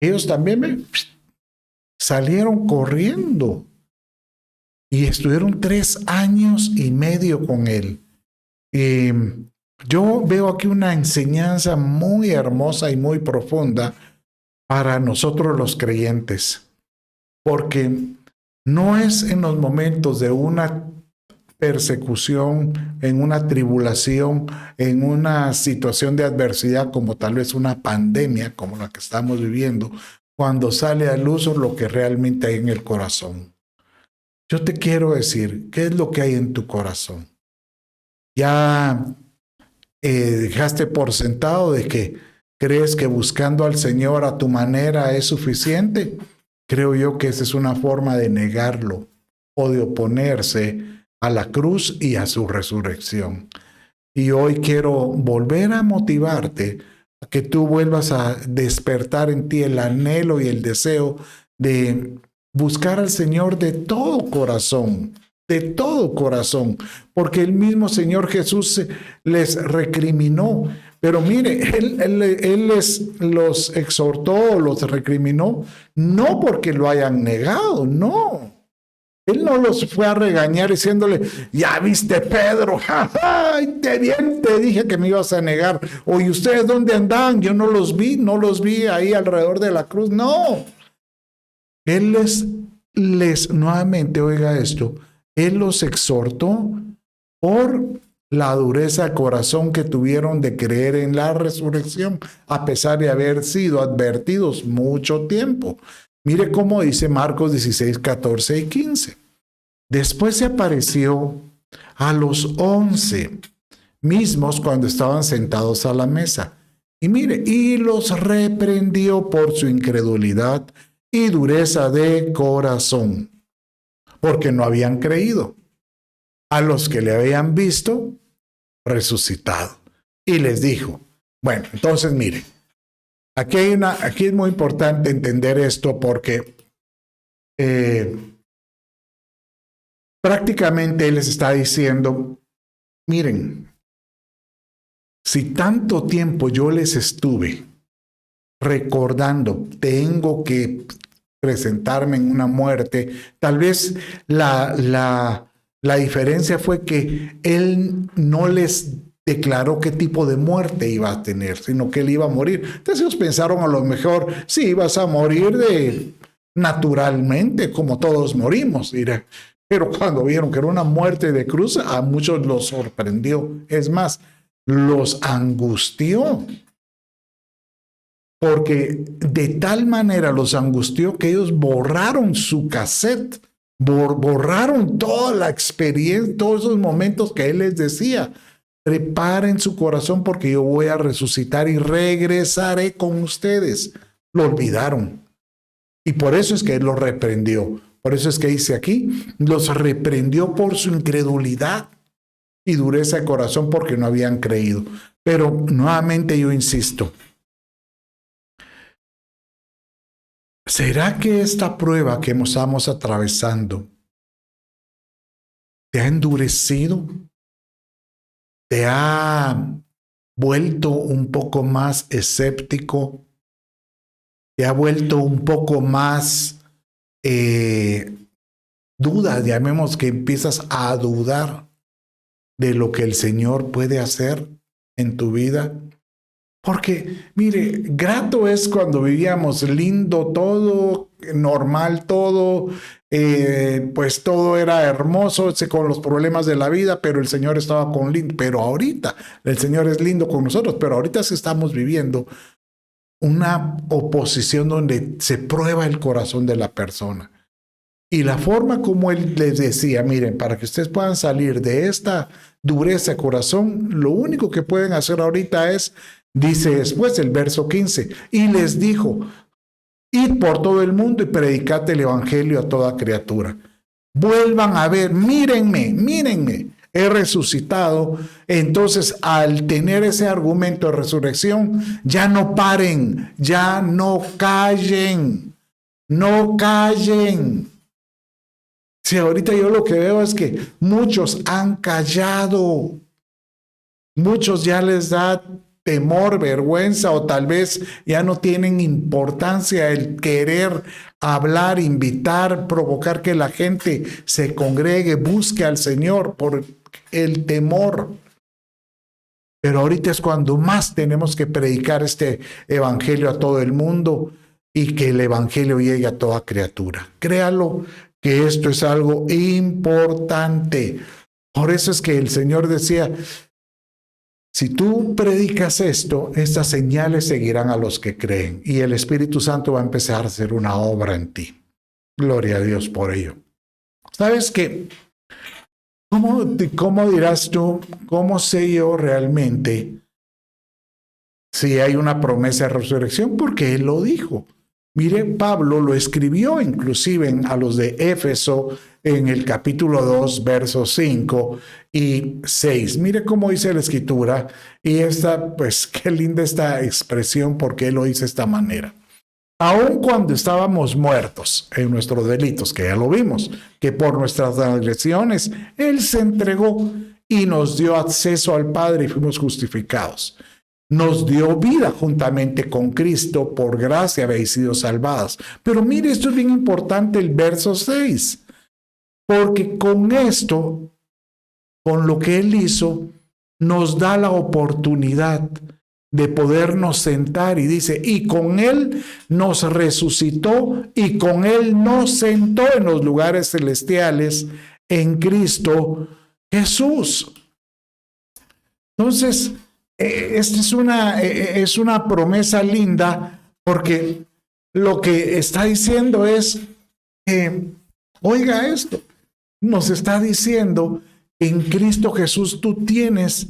ellos también salieron corriendo y estuvieron 3 años y medio con él. Yo veo aquí una enseñanza muy hermosa y muy profunda para nosotros los creyentes, porque no es en los momentos de una persecución, en una tribulación, en una situación de adversidad como tal vez una pandemia como la que estamos viviendo, cuando sale a luz lo que realmente hay en el corazón. Yo te quiero decir, ¿qué es lo que hay en tu corazón? ¿Ya dejaste por sentado de que crees que buscando al Señor a tu manera es suficiente? Creo yo que esa es una forma de negarlo o de oponerse a la cruz y a su resurrección. Y hoy quiero volver a motivarte a que tú vuelvas a despertar en ti el anhelo y el deseo de buscar al Señor de todo corazón, porque el mismo Señor Jesús les recriminó. Pero mire, él los exhortó, los recriminó, no porque lo hayan negado, no. Él no los fue a regañar diciéndole, ya viste Pedro, ¡ay, qué bien te dije que me ibas a negar! O ¿y ustedes dónde andaban? Yo no los vi ahí alrededor de la cruz. No. Él les nuevamente, oiga esto, Él los exhortó por la dureza de corazón que tuvieron de creer en la resurrección, a pesar de haber sido advertidos mucho tiempo. Mire cómo dice Marcos 16, 14 y 15. Después se apareció a los 11 mismos cuando estaban sentados a la mesa. Y mire, y los reprendió por su incredulidad y dureza de corazón, porque no habían creído a los que le habían visto resucitado. Y les dijo, bueno, entonces mire, aquí es muy importante entender esto porque prácticamente él les está diciendo, miren, si tanto tiempo yo les estuve recordando, tengo que presentarme en una muerte, tal vez la diferencia fue que él no les declaró qué tipo de muerte iba a tener, sino que él iba a morir. Entonces ellos pensaron a lo mejor, sí, vas a morir naturalmente, como todos morimos, dirá. Pero cuando vieron que era una muerte de cruz, a muchos los sorprendió. Es más, los angustió. Porque de tal manera los angustió que ellos borraron su cassette, borraron toda la experiencia, todos esos momentos que él les decía. Preparen su corazón porque yo voy a resucitar y regresaré con ustedes. Lo olvidaron. Y por eso es que él los reprendió. Por eso es que dice aquí, los reprendió por su incredulidad y dureza de corazón porque no habían creído. Pero nuevamente yo insisto, ¿será que esta prueba que estamos atravesando te ha endurecido? ¿Te ha vuelto un poco más escéptico, te ha vuelto un poco más duda, llamemos que empiezas a dudar de lo que el Señor puede hacer en tu vida. Porque, mire, grato es cuando vivíamos lindo todo, normal todo, pues todo era hermoso con los problemas de la vida, pero el Señor estaba con lindo. Pero ahorita el Señor es lindo con nosotros, pero ahorita sí estamos viviendo una oposición donde se prueba el corazón de la persona. Y la forma como él les decía, miren, para que ustedes puedan salir de esta dureza de corazón, lo único que pueden hacer ahorita es, dice después el verso 15, y les dijo, id por todo el mundo y predicad el evangelio a toda criatura. Vuelvan a ver, mírenme, he resucitado. Entonces, al tener ese argumento de resurrección, ya no paren, ya no callen. Si ahorita yo lo que veo es que muchos han callado, muchos ya les da temor, vergüenza o tal vez ya no tienen importancia el querer hablar, invitar, provocar que la gente se congregue, busque al Señor por el temor. Pero ahorita es cuando más tenemos que predicar este evangelio a todo el mundo y que el evangelio llegue a toda criatura. Créalo que esto es algo importante. Por eso es que el Señor decía, si tú predicas esto, estas señales seguirán a los que creen y el Espíritu Santo va a empezar a hacer una obra en ti. Gloria a Dios por ello. ¿Sabes qué? ¿Cómo dirás tú? ¿Cómo sé yo realmente si hay una promesa de resurrección? Porque Él lo dijo. Mire, Pablo lo escribió inclusive a los de Éfeso en el capítulo 2, versos 5 y 6. Mire cómo dice la Escritura y pues qué linda esta expresión porque él lo dice de esta manera. Aun cuando estábamos muertos en nuestros delitos, que ya lo vimos, que por nuestras transgresiones Él se entregó y nos dio acceso al Padre y fuimos justificados. Nos dio vida juntamente con Cristo, por gracia habéis sido salvados. Pero mire, esto es bien importante, el verso 6, porque con esto, con lo que Él hizo, nos da la oportunidad de podernos sentar y dice, y con Él nos resucitó y con Él nos sentó en los lugares celestiales en Cristo Jesús. Entonces, esta es una promesa linda porque lo que está diciendo es que, oiga esto, nos está diciendo en Cristo Jesús tú tienes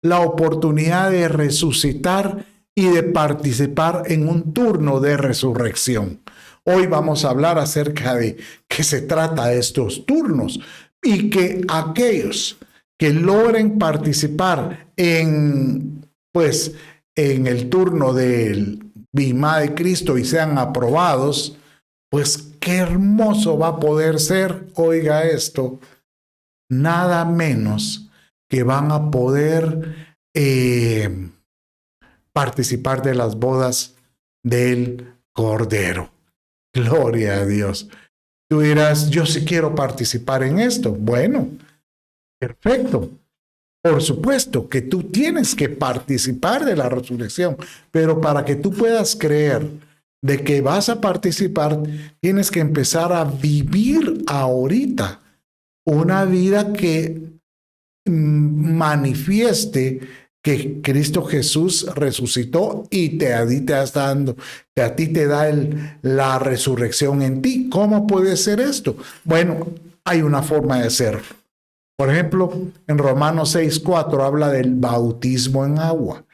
la oportunidad de resucitar y de participar en un turno de resurrección. Hoy vamos a hablar acerca de qué se trata de estos turnos y que aquellos que logren participar en el turno del bimá de Cristo y sean aprobados, pues qué hermoso va a poder ser, oiga esto, nada menos que van a poder participar de las bodas del Cordero. Gloria a Dios. Tú dirás, yo sí quiero participar en esto. Bueno, perfecto. Por supuesto que tú tienes que participar de la resurrección, pero para que tú puedas creer de que vas a participar, tienes que empezar a vivir ahorita una vida que manifieste que Cristo Jesús resucitó y a ti te da la resurrección en ti. ¿Cómo puede ser esto? Bueno, hay una forma de hacerlo. Por ejemplo, en Romanos 6:4 habla del bautismo en agua.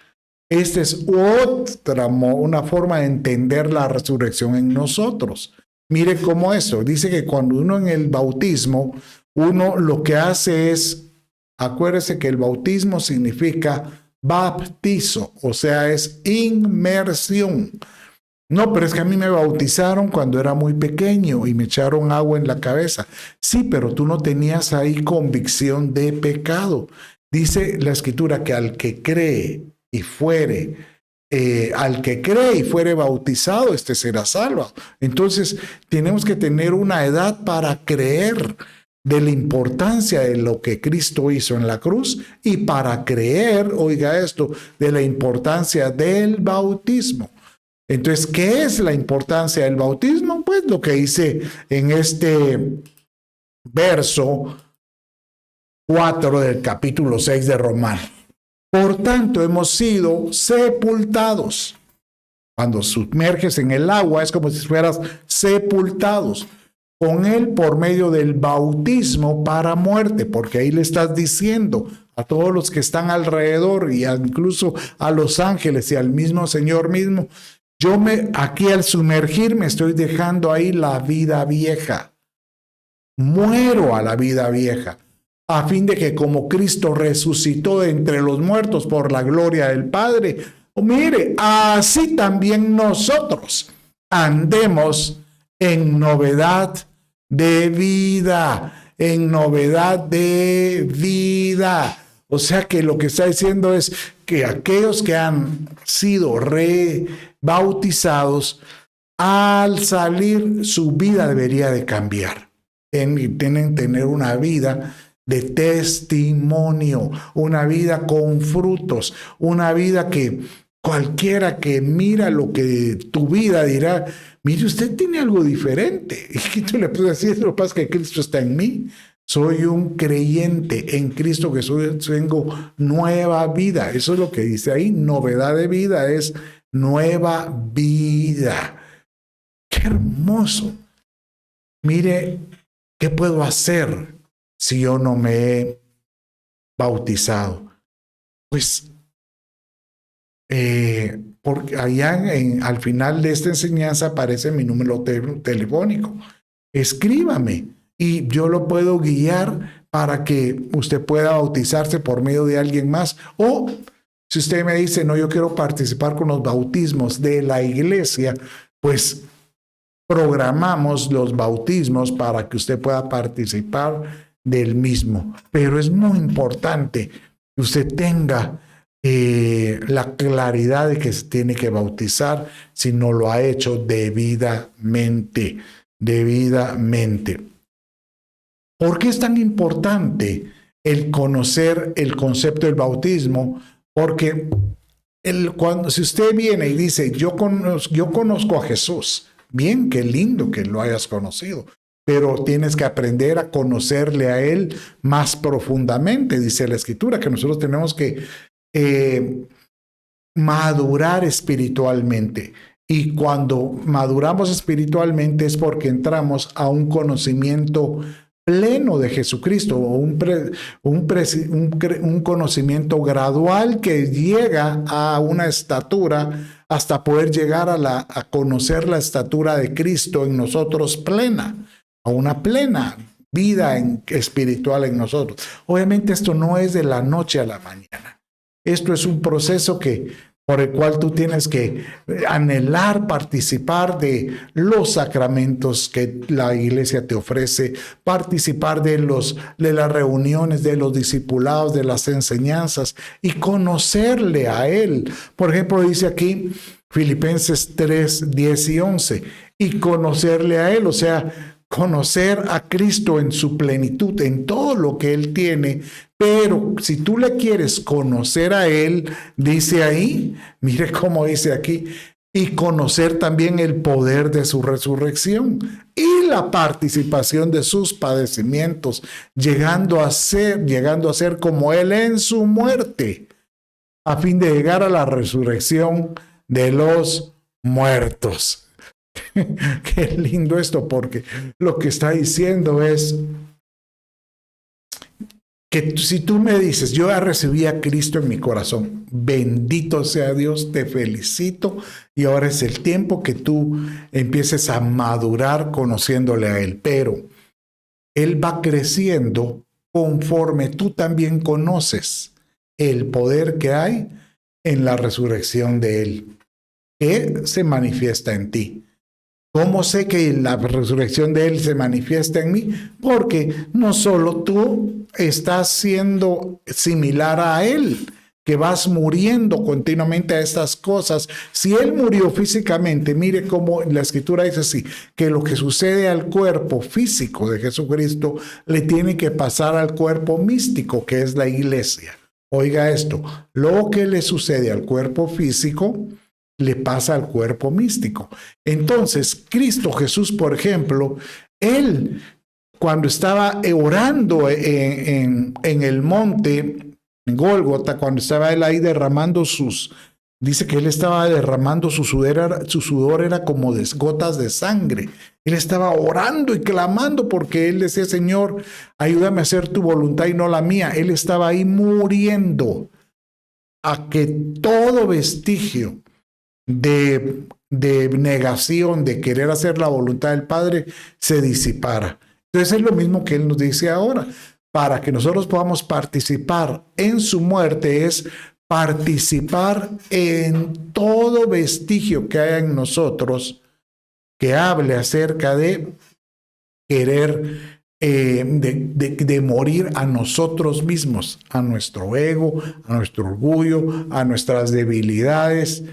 Esta es una forma de entender la resurrección en nosotros. Mire cómo eso. Dice que cuando uno en el bautismo, uno lo que hace es, acuérdese que el bautismo significa baptizo, o sea, es inmersión. No, pero es que a mí me bautizaron cuando era muy pequeño y me echaron agua en la cabeza. Sí, pero tú no tenías ahí convicción de pecado. Dice la Escritura que al que cree y fuere, al que cree y fuere bautizado, este será salvo. Entonces, tenemos que tener una edad para creer de la importancia de lo que Cristo hizo en la cruz y para creer, oiga esto, de la importancia del bautismo. Entonces, ¿qué es la importancia del bautismo? Pues lo que dice en este verso 4 del capítulo 6 de Romanos. Por tanto, hemos sido sepultados. Cuando sumerges en el agua es como si fueras sepultados con él por medio del bautismo para muerte, porque ahí le estás diciendo a todos los que están alrededor y incluso a los ángeles y al mismo Señor mismo, aquí al sumergirme estoy dejando ahí la vida vieja. Muero a la vida vieja, a fin de que como Cristo resucitó de entre los muertos por la gloria del Padre, mire, así también nosotros andemos en novedad de vida, en novedad de vida. O sea que lo que está diciendo es que aquellos que han sido rebautizados, al salir su vida debería de cambiar. Tienen que tener una vida de testimonio, una vida con frutos, una vida que cualquiera que mira lo que tu vida dirá, mire, usted tiene algo diferente. Y tú le puedes decir, lo que pasa es que Cristo está en mí. Soy un creyente en Cristo Jesús, tengo nueva vida. Eso es lo que dice ahí, novedad de vida, es nueva vida. ¡Qué hermoso! Mire, ¿qué puedo hacer si yo no me he bautizado? Pues, porque allá al final de esta enseñanza aparece mi número telefónico. Escríbame y yo lo puedo guiar para que usted pueda bautizarse por medio de alguien más. O si usted me dice, no, yo quiero participar con los bautismos de la iglesia, pues programamos los bautismos para que usted pueda participar del mismo. Pero es muy importante que usted tenga la claridad de que se tiene que bautizar si no lo ha hecho debidamente. ¿Por qué es tan importante el conocer el concepto del bautismo? Porque si usted viene y dice, yo conozco a Jesús, bien, qué lindo que lo hayas conocido, pero tienes que aprender a conocerle a Él más profundamente. Dice la Escritura que nosotros tenemos que madurar espiritualmente. Y cuando maduramos espiritualmente es porque entramos a un conocimiento pleno de Jesucristo, o un conocimiento gradual que llega a una estatura hasta poder llegar a conocer la estatura de Cristo en nosotros plena, a una plena vida espiritual en nosotros. Obviamente esto no es de la noche a la mañana. Esto es un proceso por el cual tú tienes que anhelar participar de los sacramentos que la iglesia te ofrece, participar de las reuniones, de los discipulados, de las enseñanzas y conocerle a Él. Por ejemplo, dice aquí Filipenses 3, 10 y 11, y conocerle a Él, o sea, conocer a Cristo en su plenitud, en todo lo que Él tiene. Pero si tú le quieres conocer a Él, dice ahí, mire cómo dice aquí, y conocer también el poder de su resurrección y la participación de sus padecimientos, llegando a ser como Él en su muerte, a fin de llegar a la resurrección de los muertos. Qué lindo esto, porque lo que está diciendo es que si tú me dices, yo ya recibí a Cristo en mi corazón, bendito sea Dios, te felicito, y ahora es el tiempo que tú empieces a madurar conociéndole a Él, pero Él va creciendo conforme tú también conoces el poder que hay en la resurrección de Él, que se manifiesta en ti. ¿Cómo sé que la resurrección de Él se manifiesta en mí? Porque no solo tú estás siendo similar a Él, que vas muriendo continuamente a estas cosas. Si Él murió físicamente, mire cómo la Escritura dice así, que lo que sucede al cuerpo físico de Jesucristo le tiene que pasar al cuerpo místico, que es la iglesia. Oiga esto, lo que le sucede al cuerpo físico le pasa al cuerpo místico. Entonces, Cristo Jesús, por ejemplo, Él cuando estaba orando en el monte Gólgota, cuando estaba Él ahí derramando dice que Él estaba derramando su sudor era como gotas de sangre. Él estaba orando y clamando porque Él decía, Señor, ayúdame a hacer tu voluntad y no la mía. Él estaba ahí muriendo a que todo vestigio de negación, de querer hacer la voluntad del Padre, se disipara. Entonces es lo mismo que Él nos dice ahora. Para que nosotros podamos participar en su muerte es participar en todo vestigio que haya en nosotros que hable acerca de querer, de morir a nosotros mismos, a nuestro ego, a nuestro orgullo, a nuestras debilidades.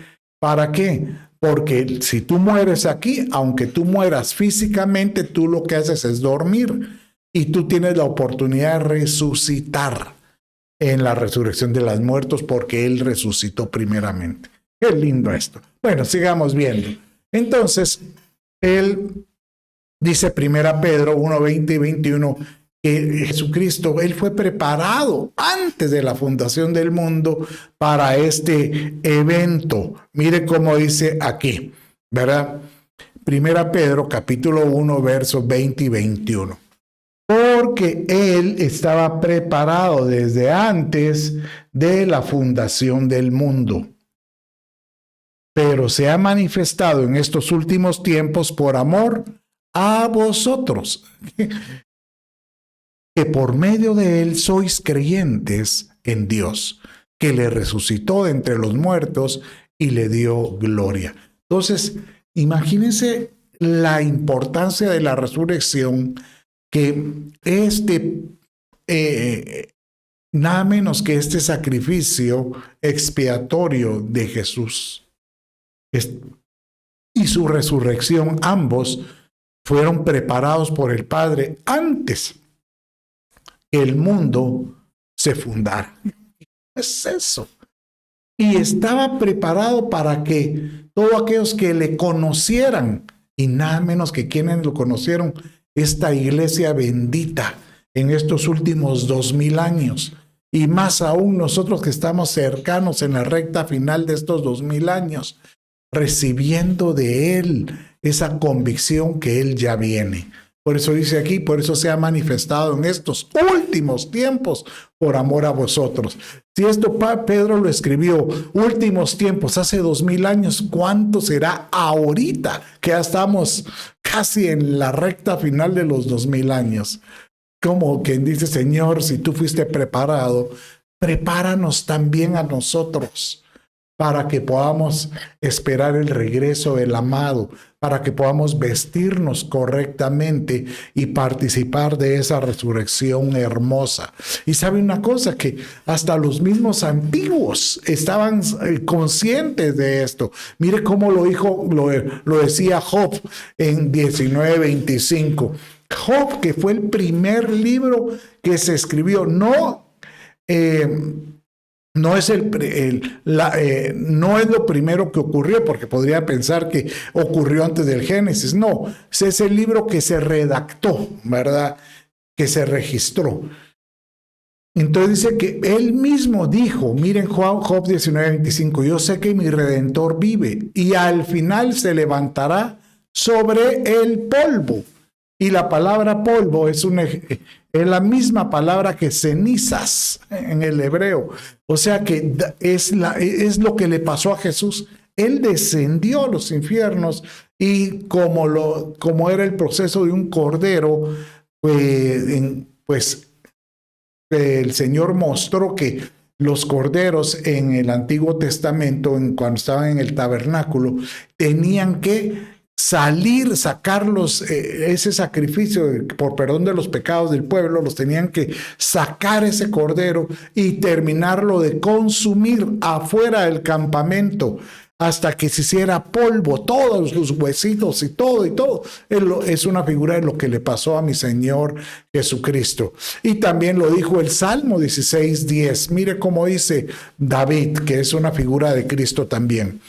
¿Para qué? Porque si tú mueres aquí, aunque tú mueras físicamente, tú lo que haces es dormir y tú tienes la oportunidad de resucitar en la resurrección de los muertos porque Él resucitó primeramente. Qué lindo esto. Bueno, sigamos viendo. Entonces, Él dice 1 Pedro 1, 20 y 21, que Jesucristo, Él fue preparado antes de la fundación del mundo para este evento. Mire cómo dice aquí, ¿verdad? 1 Pedro capítulo 1, versos 20 y 21. Porque Él estaba preparado desde antes de la fundación del mundo, pero se ha manifestado en estos últimos tiempos por amor a vosotros, que por medio de Él sois creyentes en Dios, que le resucitó de entre los muertos y le dio gloria. Entonces, imagínense la importancia de la resurrección, que nada menos que este sacrificio expiatorio de Jesús y su resurrección, ambos fueron preparados por el Padre antes que el mundo se fundara. Es eso. Y estaba preparado para que todos aquellos que le conocieran, y nada menos que quienes lo conocieron, esta iglesia bendita en estos últimos 2000 años, y más aún nosotros que estamos cercanos en la recta final de estos 2000 años, recibiendo de Él esa convicción que Él ya viene. Por eso dice aquí, por eso se ha manifestado en estos últimos tiempos por amor a vosotros. Si esto Pedro lo escribió, últimos tiempos, hace 2000 años, ¿cuánto será ahorita que ya estamos casi en la recta final de los 2000 años? Como quien dice, Señor, si tú fuiste preparado, prepáranos también a nosotros para que podamos esperar el regreso del amado, para que podamos vestirnos correctamente y participar de esa resurrección hermosa. Y sabe una cosa, que hasta los mismos antiguos estaban conscientes de esto. Mire cómo lo decía Job en 19:25. Job, que fue el primer libro que se escribió, no es lo primero que ocurrió, porque podría pensar que ocurrió antes del Génesis. No, es el libro que se redactó, ¿verdad? Que se registró. Entonces dice que él mismo dijo, miren Job 19:25, yo sé que mi Redentor vive y al final se levantará sobre el polvo. Y la palabra polvo es la misma palabra que cenizas en el hebreo. O sea que es lo que le pasó a Jesús. Él descendió a los infiernos y como era el proceso de un cordero, pues el Señor mostró que los corderos en el Antiguo Testamento, cuando estaban en el tabernáculo, tenían que sacarlos, ese sacrificio por perdón de los pecados del pueblo, los tenían que sacar ese cordero y terminarlo de consumir afuera del campamento hasta que se hiciera polvo, todos sus huesitos y todo. Es una figura de lo que le pasó a mi Señor Jesucristo. Y también lo dijo el Salmo 16:10. Mire cómo dice David, que es una figura de Cristo también.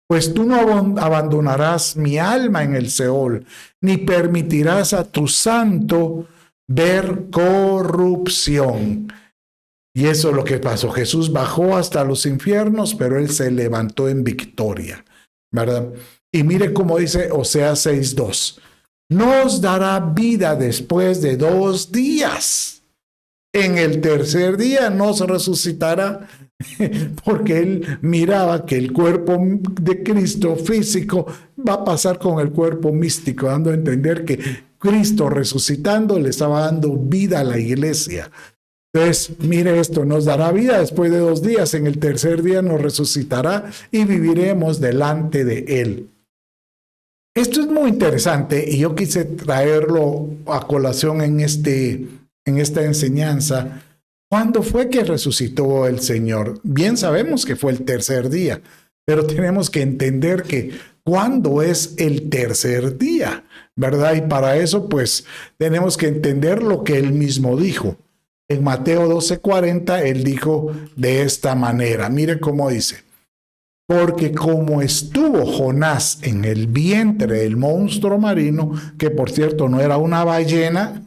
Pues tú no abandonarás mi alma en el Seol, ni permitirás a tu santo ver corrupción. Y eso es lo que pasó. Jesús bajó hasta los infiernos, pero él se levantó en victoria, ¿verdad? Y mire cómo dice Oseas 6:2. Nos dará vida después de 2 días. En el tercer día nos resucitará, porque él miraba que el cuerpo de Cristo físico va a pasar con el cuerpo místico, dando a entender que Cristo resucitando le estaba dando vida a la iglesia. Entonces, mire esto, nos dará vida después de 2 días, en el tercer día nos resucitará y viviremos delante de él. Esto es muy interesante y yo quise traerlo a colación en esta enseñanza. ¿Cuándo fue que resucitó el Señor? Bien sabemos que fue el tercer día, pero tenemos que entender que ¿cuándo es el tercer día? ¿Verdad? Y para eso, pues, tenemos que entender lo que él mismo dijo. En Mateo 12:40, él dijo de esta manera. Mire cómo dice. Porque como estuvo Jonás en el vientre del monstruo marino, que por cierto no era una ballena,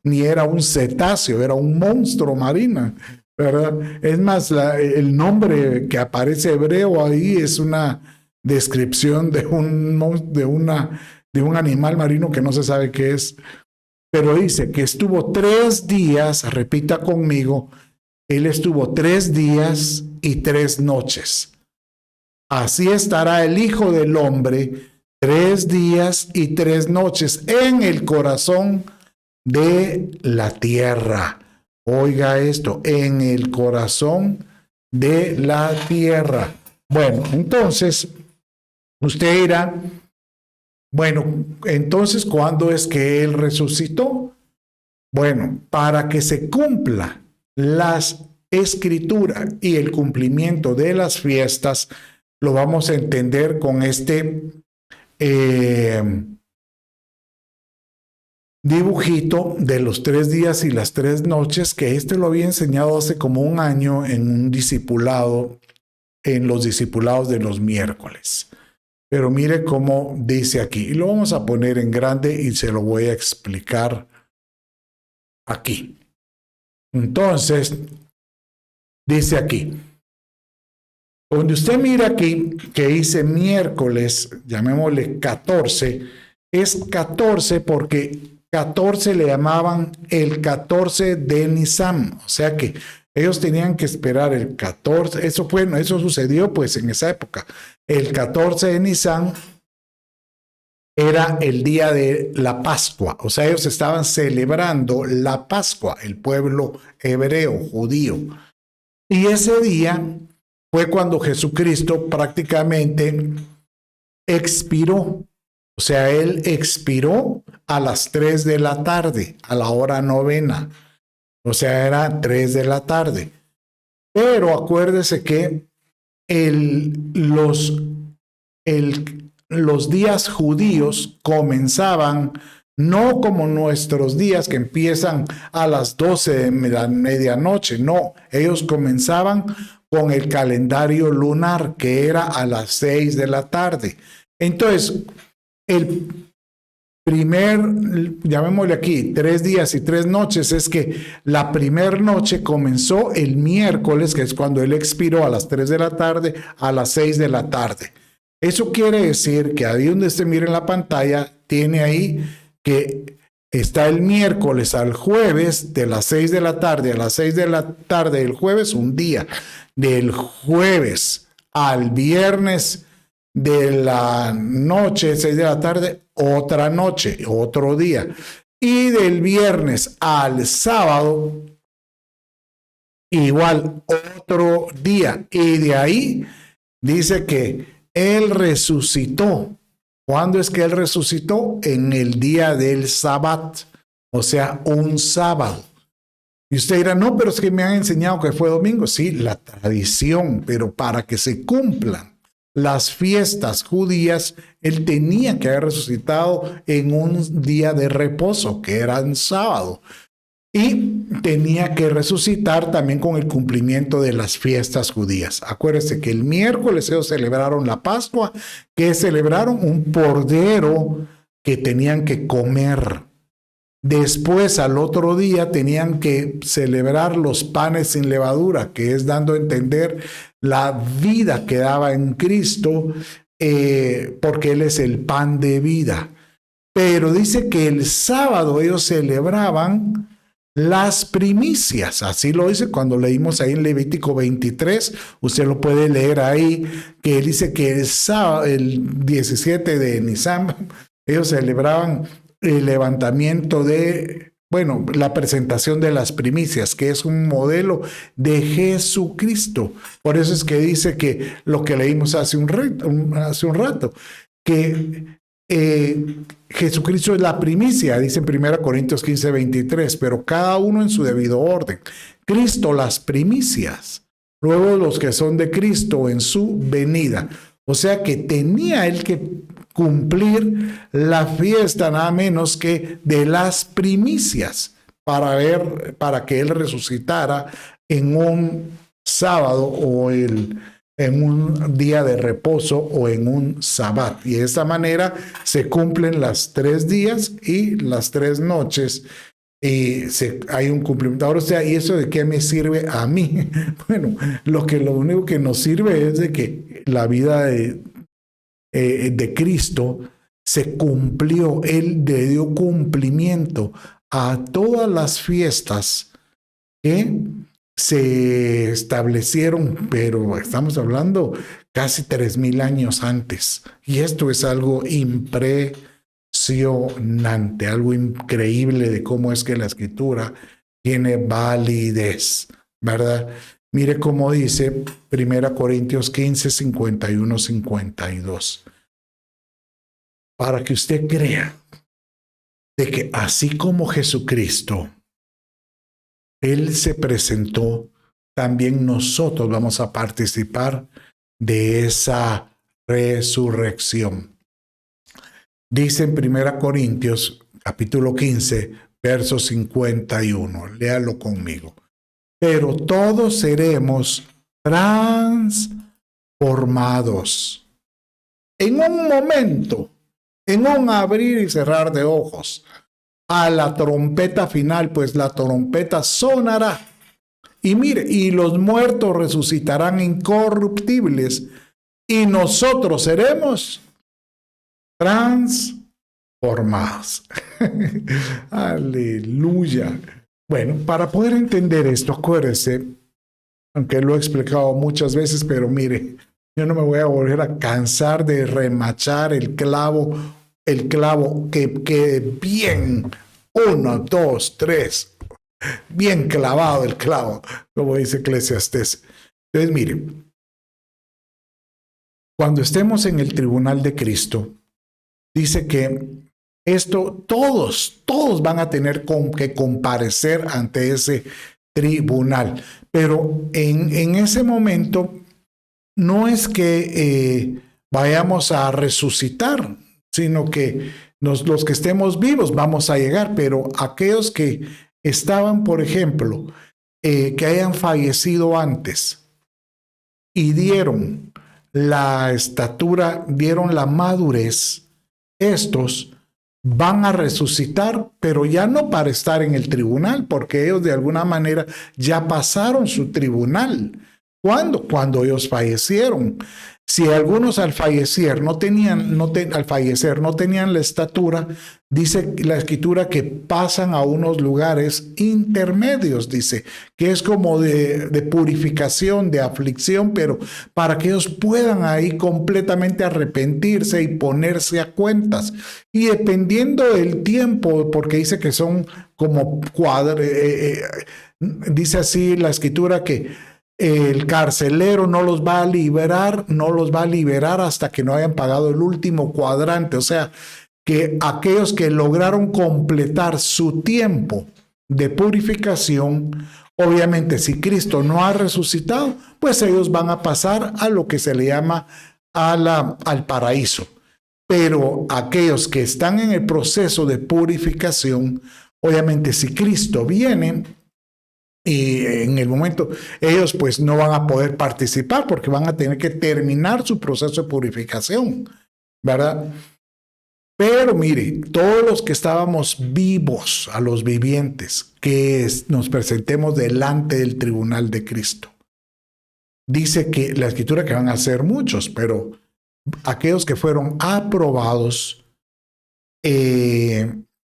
ni era un cetáceo, era un monstruo marino, ¿verdad? Es más, el nombre que aparece hebreo ahí es una descripción de un animal marino que no se sabe qué es. Pero dice que estuvo 3 días, repita conmigo, él estuvo 3 días y 3 noches. Así estará el Hijo del Hombre 3 días y 3 noches en el corazón de la tierra. Oiga esto, en el corazón de la tierra. Bueno, entonces, usted dirá, bueno, entonces, ¿cuándo es que él resucitó? Bueno, para que se cumpla las escrituras y el cumplimiento de las fiestas, lo vamos a entender con este dibujito de los 3 días y las 3 noches, que lo había enseñado hace como 1 año en un discipulado, en los discipulados de los miércoles. Pero mire cómo dice aquí, y lo vamos a poner en grande y se lo voy a explicar aquí. Entonces, dice aquí, donde usted mira aquí que dice miércoles, llamémosle 14, es 14 porque 14 le llamaban el 14 de Nisan, o sea que ellos tenían que esperar el 14, eso sucedió pues en esa época. El 14 de Nisan era el día de la Pascua, o sea, ellos estaban celebrando la Pascua, el pueblo hebreo, judío. Y ese día fue cuando Jesucristo prácticamente expiró. O sea, él expiró a las 3 de la tarde, a la hora 9. O sea, era 3 de la tarde. Pero acuérdese que los días judíos comenzaban no como nuestros días que empiezan a las 12 de la medianoche. No, ellos comenzaban con el calendario lunar, que era a las 6 de la tarde. Entonces, el primer, llamémosle aquí, 3 días y 3 noches, es que la primera noche comenzó el miércoles, que es cuando él expiró a las 3 de la tarde, a las 6 de la tarde. Eso quiere decir que ahí donde usted mira en la pantalla, tiene ahí que está el miércoles al jueves, de las 6 de la tarde a las 6 de la tarde del jueves, un día. Del jueves al viernes de la noche, 6 de la tarde, otra noche, otro día. Y del viernes al sábado, igual, otro día. Y de ahí dice que él resucitó ¿Cuándo es que Él resucitó? En el día del Sabbat, o sea, un sábado. Y usted dirá, no, pero es que me han enseñado que fue domingo. Sí, la tradición, pero para que se cumplan las fiestas judías, Él tenía que haber resucitado en un día de reposo, que era un sábado. Y tenía que resucitar también con el cumplimiento de las fiestas judías. Acuérdense que el miércoles ellos celebraron la Pascua, que celebraron un cordero que tenían que comer. Después, al otro día, tenían que celebrar los panes sin levadura, que es dando a entender la vida que daba en Cristo, porque Él es el pan de vida. Pero dice que el sábado ellos celebraban las primicias. Así lo dice cuando leímos ahí en Levítico 23. Usted lo puede leer ahí, que él dice que el sábado, el 17 de Nisan, ellos celebraban el levantamiento de, bueno, la presentación de las primicias, que es un modelo de Jesucristo. Por eso es que dice que lo que leímos hace un rato, que Jesucristo es la primicia, dice en 1 Corintios 15, 23, pero cada uno en su debido orden. Cristo las primicias, luego los que son de Cristo en su venida. O sea que tenía Él que cumplir la fiesta nada menos que de las primicias para que Él resucitara en un sábado o en un día de reposo o en un sabbat. Y de esta manera se cumplen las 3 días y las 3 noches. Y hay un cumplimiento. Ahora, o sea, ¿y eso de qué me sirve a mí? Bueno, lo único que nos sirve es de que la vida de Cristo se cumplió. Él le dio cumplimiento a todas las fiestas que se establecieron, pero estamos hablando casi 3,000 años antes. Y esto es algo impresionante, algo increíble de cómo es que la Escritura tiene validez, ¿verdad? Mire cómo dice 1 Corintios 15, 51, 52. Para que usted crea de que así como Jesucristo, Él se presentó, también nosotros vamos a participar de esa resurrección. Dice en 1 Corintios, capítulo 15, verso 51. Léalo conmigo. Pero todos seremos transformados en un momento, en un abrir y cerrar de ojos, a la trompeta final, pues la trompeta sonará. Y mire, y los muertos resucitarán incorruptibles, y nosotros seremos transformados. Aleluya. Bueno, para poder entender esto, acuérdese, aunque lo he explicado muchas veces, pero mire, yo no me voy a volver a cansar de remachar el clavo que quede bien, 1, 2, 3, bien clavado el clavo, como dice Eclesiastés. Entonces, mire, cuando estemos en el tribunal de Cristo, dice que todos van a tener que comparecer ante ese tribunal. Pero en ese momento no es que vayamos a resucitar, sino que los que estemos vivos vamos a llegar. Pero aquellos que estaban, por ejemplo, que hayan fallecido antes y dieron la estatura, dieron la madurez, estos van a resucitar, pero ya no para estar en el tribunal, porque ellos de alguna manera ya pasaron su tribunal. ¿Cuándo? Cuando ellos fallecieron. Si algunos al fallecer no tenían la estatura, dice la Escritura que pasan a unos lugares intermedios, dice, que es como de purificación, de aflicción, pero para que ellos puedan ahí completamente arrepentirse y ponerse a cuentas. Y dependiendo del tiempo, porque dice que son como dice así la Escritura que el carcelero no los va a liberar hasta que no hayan pagado el último cuadrante. O sea, que aquellos que lograron completar su tiempo de purificación, obviamente si Cristo no ha resucitado, pues ellos van a pasar a lo que se le llama al paraíso. Pero aquellos que están en el proceso de purificación, obviamente si Cristo viene, y en el momento ellos pues no van a poder participar porque van a tener que terminar su proceso de purificación, ¿verdad? Pero mire, todos los que estábamos vivos, a los vivientes, que nos presentemos delante del tribunal de Cristo. Dice que la Escritura que van a ser muchos, pero aquellos que fueron aprobados,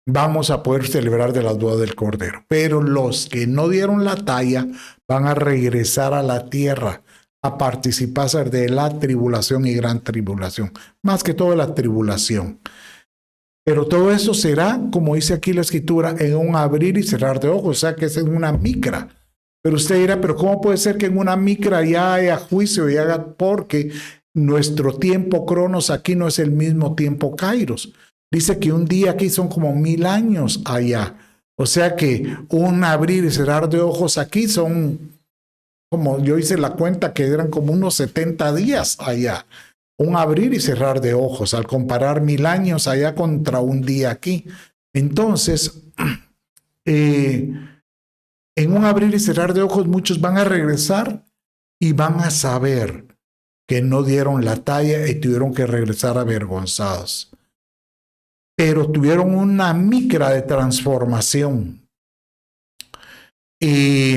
vamos a poder celebrar de las bodas del Cordero. Pero los que no dieron la talla van a regresar a la tierra a participar de la tribulación y gran tribulación, más que todo la tribulación. Pero todo eso será, como dice aquí la Escritura, en un abrir y cerrar de ojos, o sea que es en una micra. Pero usted dirá, pero ¿cómo puede ser que en una micra ya haya juicio y haga? Porque nuestro tiempo cronos aquí no es el mismo tiempo kairos. Dice que un día aquí son como 1000 años allá. O sea que un abrir y cerrar de ojos aquí son, como yo hice la cuenta, que eran como unos 70 días allá. Un abrir y cerrar de ojos, al comparar 1000 años allá contra un día aquí. Entonces, en un abrir y cerrar de ojos, muchos van a regresar y van a saber que no dieron la talla y tuvieron que regresar avergonzados. Pero tuvieron una micra de transformación. Y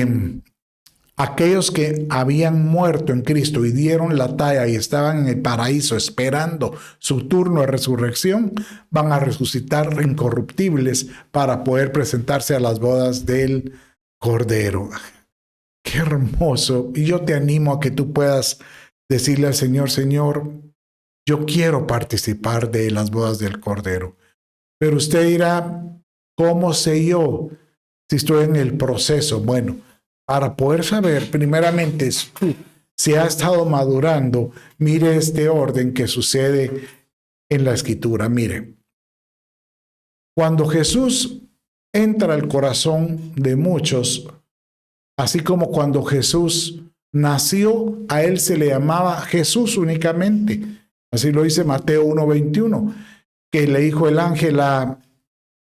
aquellos que habían muerto en Cristo y dieron la talla y estaban en el paraíso esperando su turno de resurrección, van a resucitar incorruptibles para poder presentarse a las bodas del Cordero. ¡Qué hermoso! Y yo te animo a que tú puedas decirle al Señor, Señor, yo quiero participar de las bodas del Cordero. Pero usted dirá, ¿cómo sé yo si estoy en el proceso? Bueno, para poder saber, primeramente, si ha estado madurando, mire este orden que sucede en la Escritura. Mire, cuando Jesús entra al corazón de muchos, así como cuando Jesús nació, a él se le llamaba Jesús únicamente. Así lo dice Mateo 1:21, que le dijo el ángel a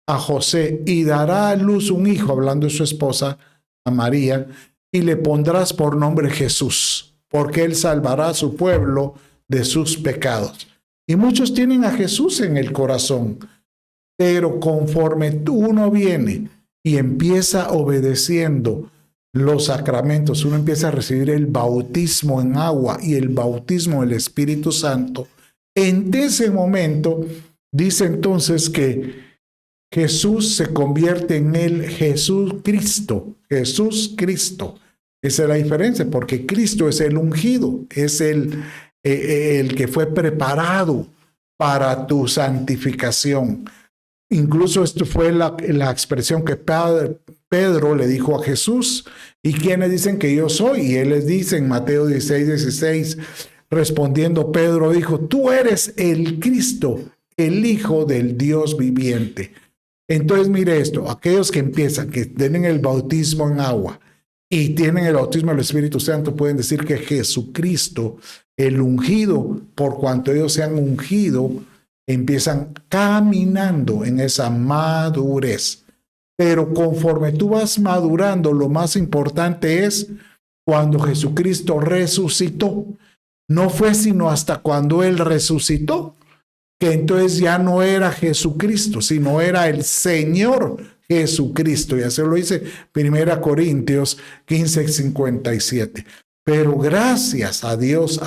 José, y dará a luz un hijo, hablando de su esposa, a María, y le pondrás por nombre Jesús, porque él salvará a su pueblo de sus pecados. Y muchos tienen a Jesús en el corazón, pero conforme uno viene y empieza obedeciendo los sacramentos, uno empieza a recibir el bautismo en agua y el bautismo del Espíritu Santo, en ese momento dice entonces que Jesús se convierte en el Jesús Cristo. Jesús Cristo. Esa es la diferencia, porque Cristo es el ungido, es el que fue preparado para tu santificación. Incluso esto fue la expresión que Pedro le dijo a Jesús. ¿Y quiénes dicen que yo soy? Y él les dice en Mateo 16:16, respondiendo Pedro dijo, tú eres el Cristo, el Hijo del Dios viviente. Entonces mire esto, aquellos que empiezan, que tienen el bautismo en agua y tienen el bautismo del Espíritu Santo, pueden decir que Jesucristo, el ungido, por cuanto ellos se han ungido, empiezan caminando en esa madurez. Pero conforme tú vas madurando, lo más importante es cuando Jesucristo resucitó. No fue sino hasta cuando Él resucitó, que entonces ya no era Jesucristo, sino era el Señor Jesucristo. Y así lo dice 1 Corintios 15:57. Pero gracias a Dios,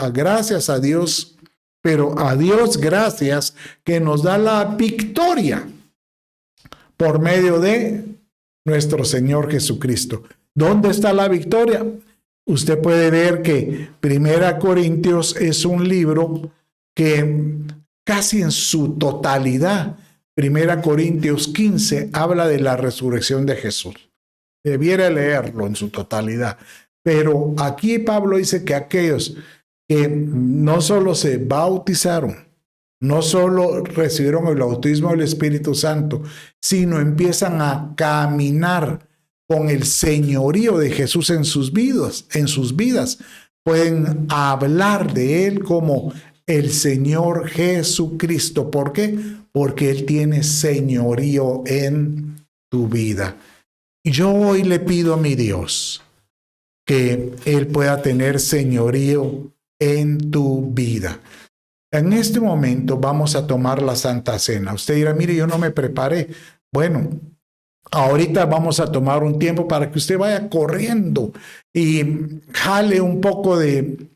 pero a Dios gracias que nos da la victoria por medio de nuestro Señor Jesucristo. ¿Dónde está la victoria? Usted puede ver que 1 Corintios es un libro que casi en su totalidad, 1 Corintios 15 habla de la resurrección de Jesús. Debiera leerlo en su totalidad. Pero aquí Pablo dice que aquellos que no solo se bautizaron, no solo recibieron el bautismo del Espíritu Santo, sino empiezan a caminar con el señorío de Jesús en sus vidas. Pueden hablar de Él como el Señor Jesucristo. ¿Por qué? Porque Él tiene señorío en tu vida. Y yo hoy le pido a mi Dios que Él pueda tener señorío en tu vida. En este momento vamos a tomar la Santa Cena. Usted dirá, mire, yo no me preparé. Bueno, ahorita vamos a tomar un tiempo para que usted vaya corriendo y jale un poco de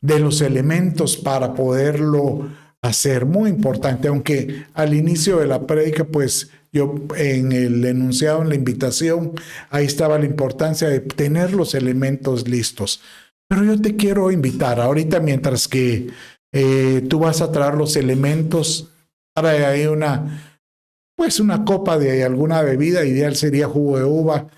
los elementos para poderlo hacer. Muy importante, aunque al inicio de la prédica, pues yo en el enunciado, en la invitación, ahí estaba la importancia de tener los elementos listos. Pero yo te quiero invitar ahorita, mientras que tú vas a traer los elementos, para ahí una copa de alguna bebida, ideal sería jugo de uva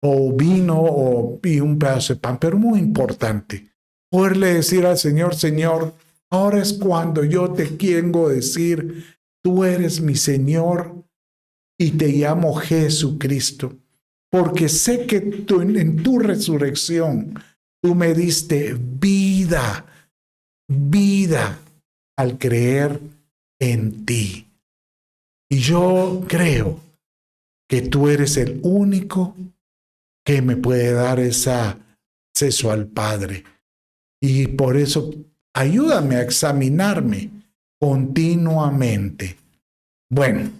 o vino y un pedazo de pan, pero muy importante, poderle decir al Señor, Señor, ahora es cuando yo te quiero decir, tú eres mi Señor y te llamo Jesucristo, porque sé que tú, en tu resurrección, tú me diste vida, vida al creer en ti. Y yo creo que tú eres el único que me puede dar ese acceso al Padre. Y por eso ayúdame a examinarme continuamente. Bueno,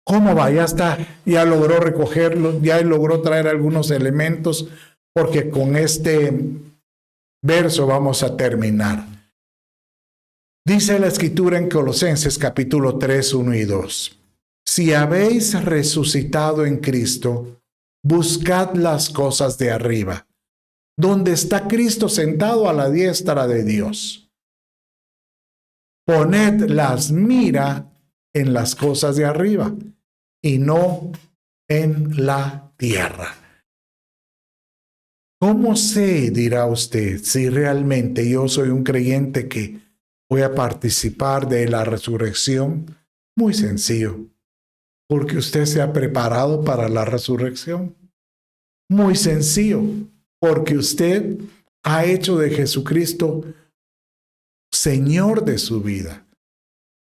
¿cómo va? Ya logró recogerlo, ya logró traer algunos elementos, porque con este verso vamos a terminar. Dice la Escritura en Colosenses capítulo 3, 1 y 2. Si habéis resucitado en Cristo, buscad las cosas de arriba, donde está Cristo sentado a la diestra de Dios. Poned las mira en las cosas de arriba y no en la tierra. ¿Cómo sé, dirá usted, si realmente yo soy un creyente que voy a participar de la resurrección? Muy sencillo, porque usted se ha preparado para la resurrección. Muy sencillo, porque usted ha hecho de Jesucristo Señor de su vida.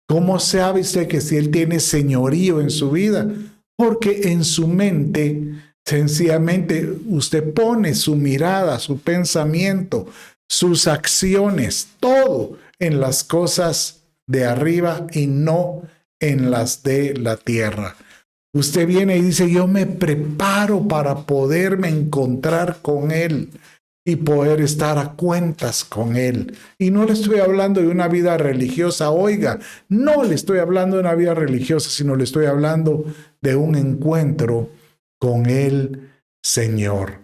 ¿Cómo sabe usted que si Él tiene señorío en su vida? Porque en su mente, sencillamente, usted pone su mirada, su pensamiento, sus acciones, todo en las cosas de arriba y no en las de la tierra. Usted viene y dice, yo me preparo para poderme encontrar con Él y poder estar a cuentas con Él. Y no le estoy hablando de una vida religiosa, oiga, no le estoy hablando de una vida religiosa, sino le estoy hablando de un encuentro con el Señor.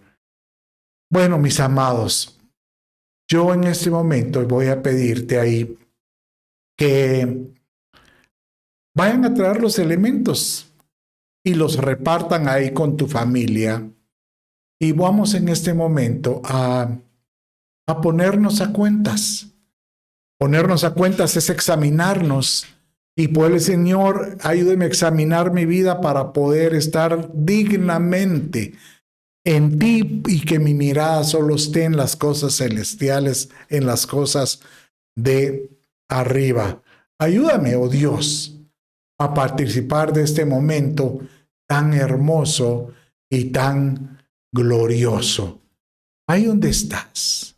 Bueno, mis amados, yo en este momento voy a pedirte ahí que vayan a traer los elementos y los repartan ahí con tu familia. Y vamos en este momento a ponernos a cuentas. Ponernos a cuentas es examinarnos y poderle, Señor, ayúdeme a examinar mi vida para poder estar dignamente en ti y que mi mirada solo esté en las cosas celestiales, en las cosas de arriba. Ayúdame, oh Dios, a participar de este momento tan hermoso y tan glorioso. Ahí donde estás.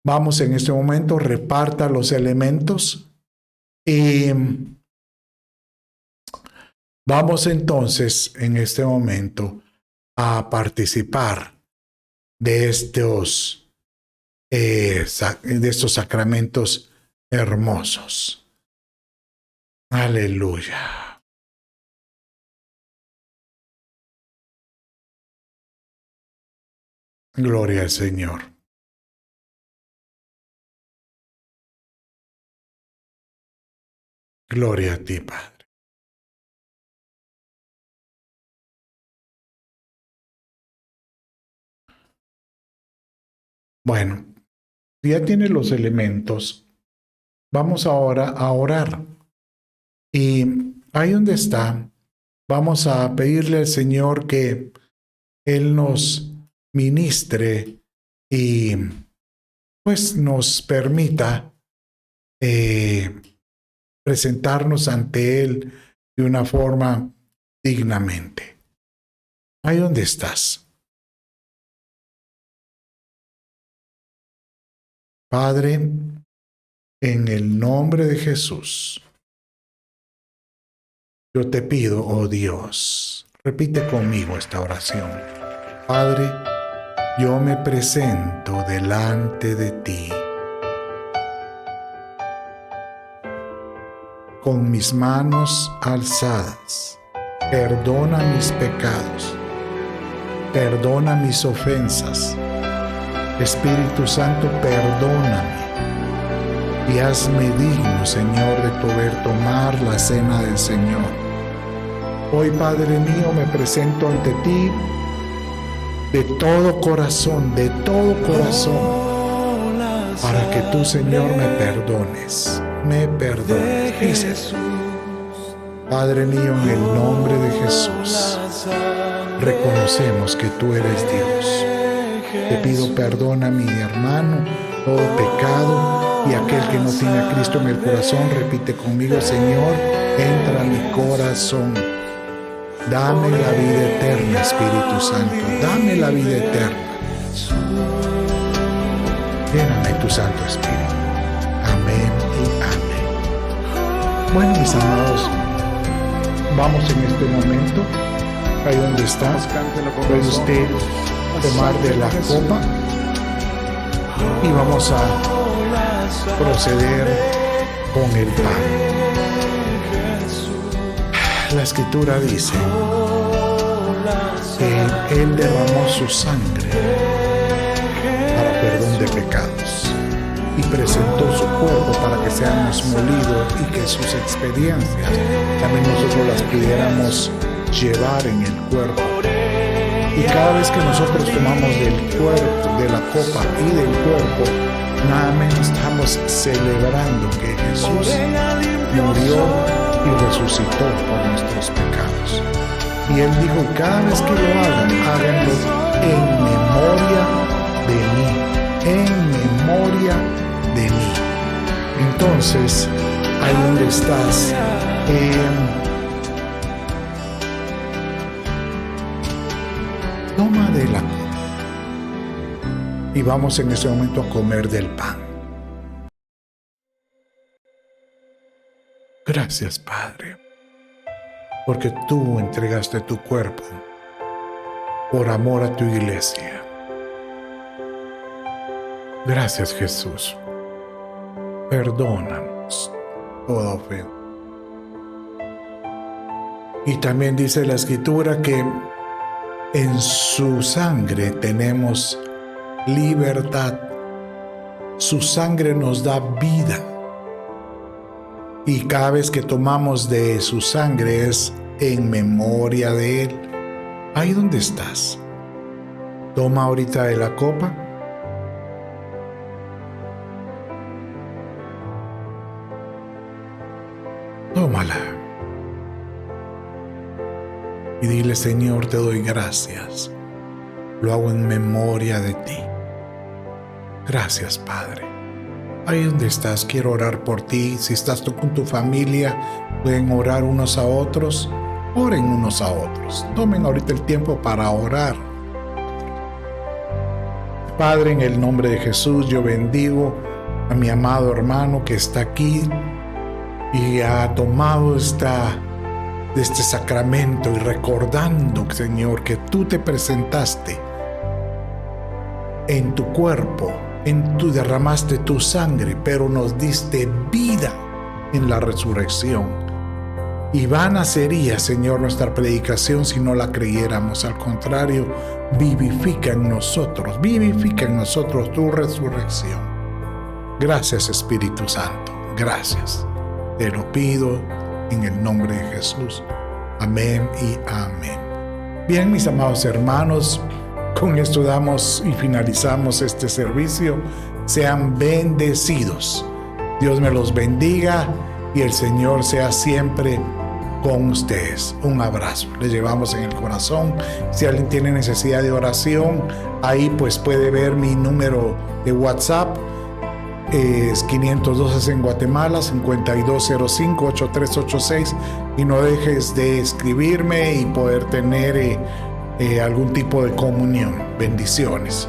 Vamos en este momento, reparta los elementos y vamos entonces en este momento a participar de estos sacramentos hermosos. Aleluya. Gloria al Señor. Gloria a ti, Padre. Bueno, ya tiene los elementos. Vamos ahora a orar. Y ahí donde está, vamos a pedirle al Señor que Él nos ministre y pues nos permita presentarnos ante Él de una forma dignamente. Ahí donde estás. Padre, en el nombre de Jesús, yo te pido, oh Dios, repite conmigo esta oración. Padre, yo me presento delante de ti con mis manos alzadas. Perdona mis pecados, perdona mis ofensas. Espíritu Santo, perdóname y hazme digno, Señor, de poder tomar la cena del Señor. Hoy, Padre mío, me presento ante ti de todo corazón, para que tú, Señor, me perdones. Dices, Padre mío, en el nombre de Jesús, reconocemos que tú eres Dios. Te pido perdón a mi hermano, todo pecado, y aquel que no tiene a Cristo en el corazón, repite conmigo, Señor, entra a mi corazón. Dame la vida eterna, Espíritu Santo, dame la vida eterna. Lléname tu Santo Espíritu. Amén y amén. Bueno, mis amados, vamos en este momento, ahí donde estás, puede usted tomar de la copa y vamos a proceder con el pan. La Escritura dice que Él derramó su sangre para perdón de pecados y presentó su cuerpo para que seamos molidos y que sus experiencias también nosotros las pudiéramos llevar en el cuerpo. Y cada vez que nosotros tomamos del cuerpo, de la copa y del cuerpo, nada menos estamos celebrando que Jesús murió y resucitó por nuestros pecados. Y Él dijo, cada vez que lo hagan, háganlo en memoria de mí, en memoria de mí. Entonces, ahí donde estás, toma de la copa y vamos en ese momento a comer del pan. Gracias, Padre, porque tú entregaste tu cuerpo por amor a tu iglesia. Gracias, Jesús. Perdónanos toda ofensa. Y también dice la Escritura que en su sangre tenemos libertad. Su sangre nos da vida. Y cada vez que tomamos de su sangre es en memoria de Él. Ahí donde estás. Toma ahorita de la copa. Tómala. Y dile, Señor, te doy gracias. Lo hago en memoria de ti. Gracias, Padre. Ahí donde estás, quiero orar por ti. Si estás tú con tu familia, pueden orar unos a otros. Oren unos a otros. Tomen ahorita el tiempo para orar. Padre, en el nombre de Jesús, yo bendigo a mi amado hermano que está aquí y ha tomado de este sacramento y recordando, Señor, que tú te presentaste en tu cuerpo, derramaste tu sangre, pero nos diste vida en la resurrección. Y vana sería, Señor, nuestra predicación si no la creyéramos. Al contrario, vivifica en nosotros tu resurrección. Gracias, Espíritu Santo. Gracias. Te lo pido en el nombre de Jesús. Amén y amén. Bien, mis amados hermanos, Con esto damos y finalizamos este servicio. Sean bendecidos. Dios me los bendiga y el Señor sea siempre con ustedes. Un abrazo. Les llevamos en el corazón. Si alguien tiene necesidad de oración, ahí pues puede ver mi número de WhatsApp. Es 512 en Guatemala, 5205-8386. Y no dejes de escribirme y poder tener algún tipo de comunión. Bendiciones.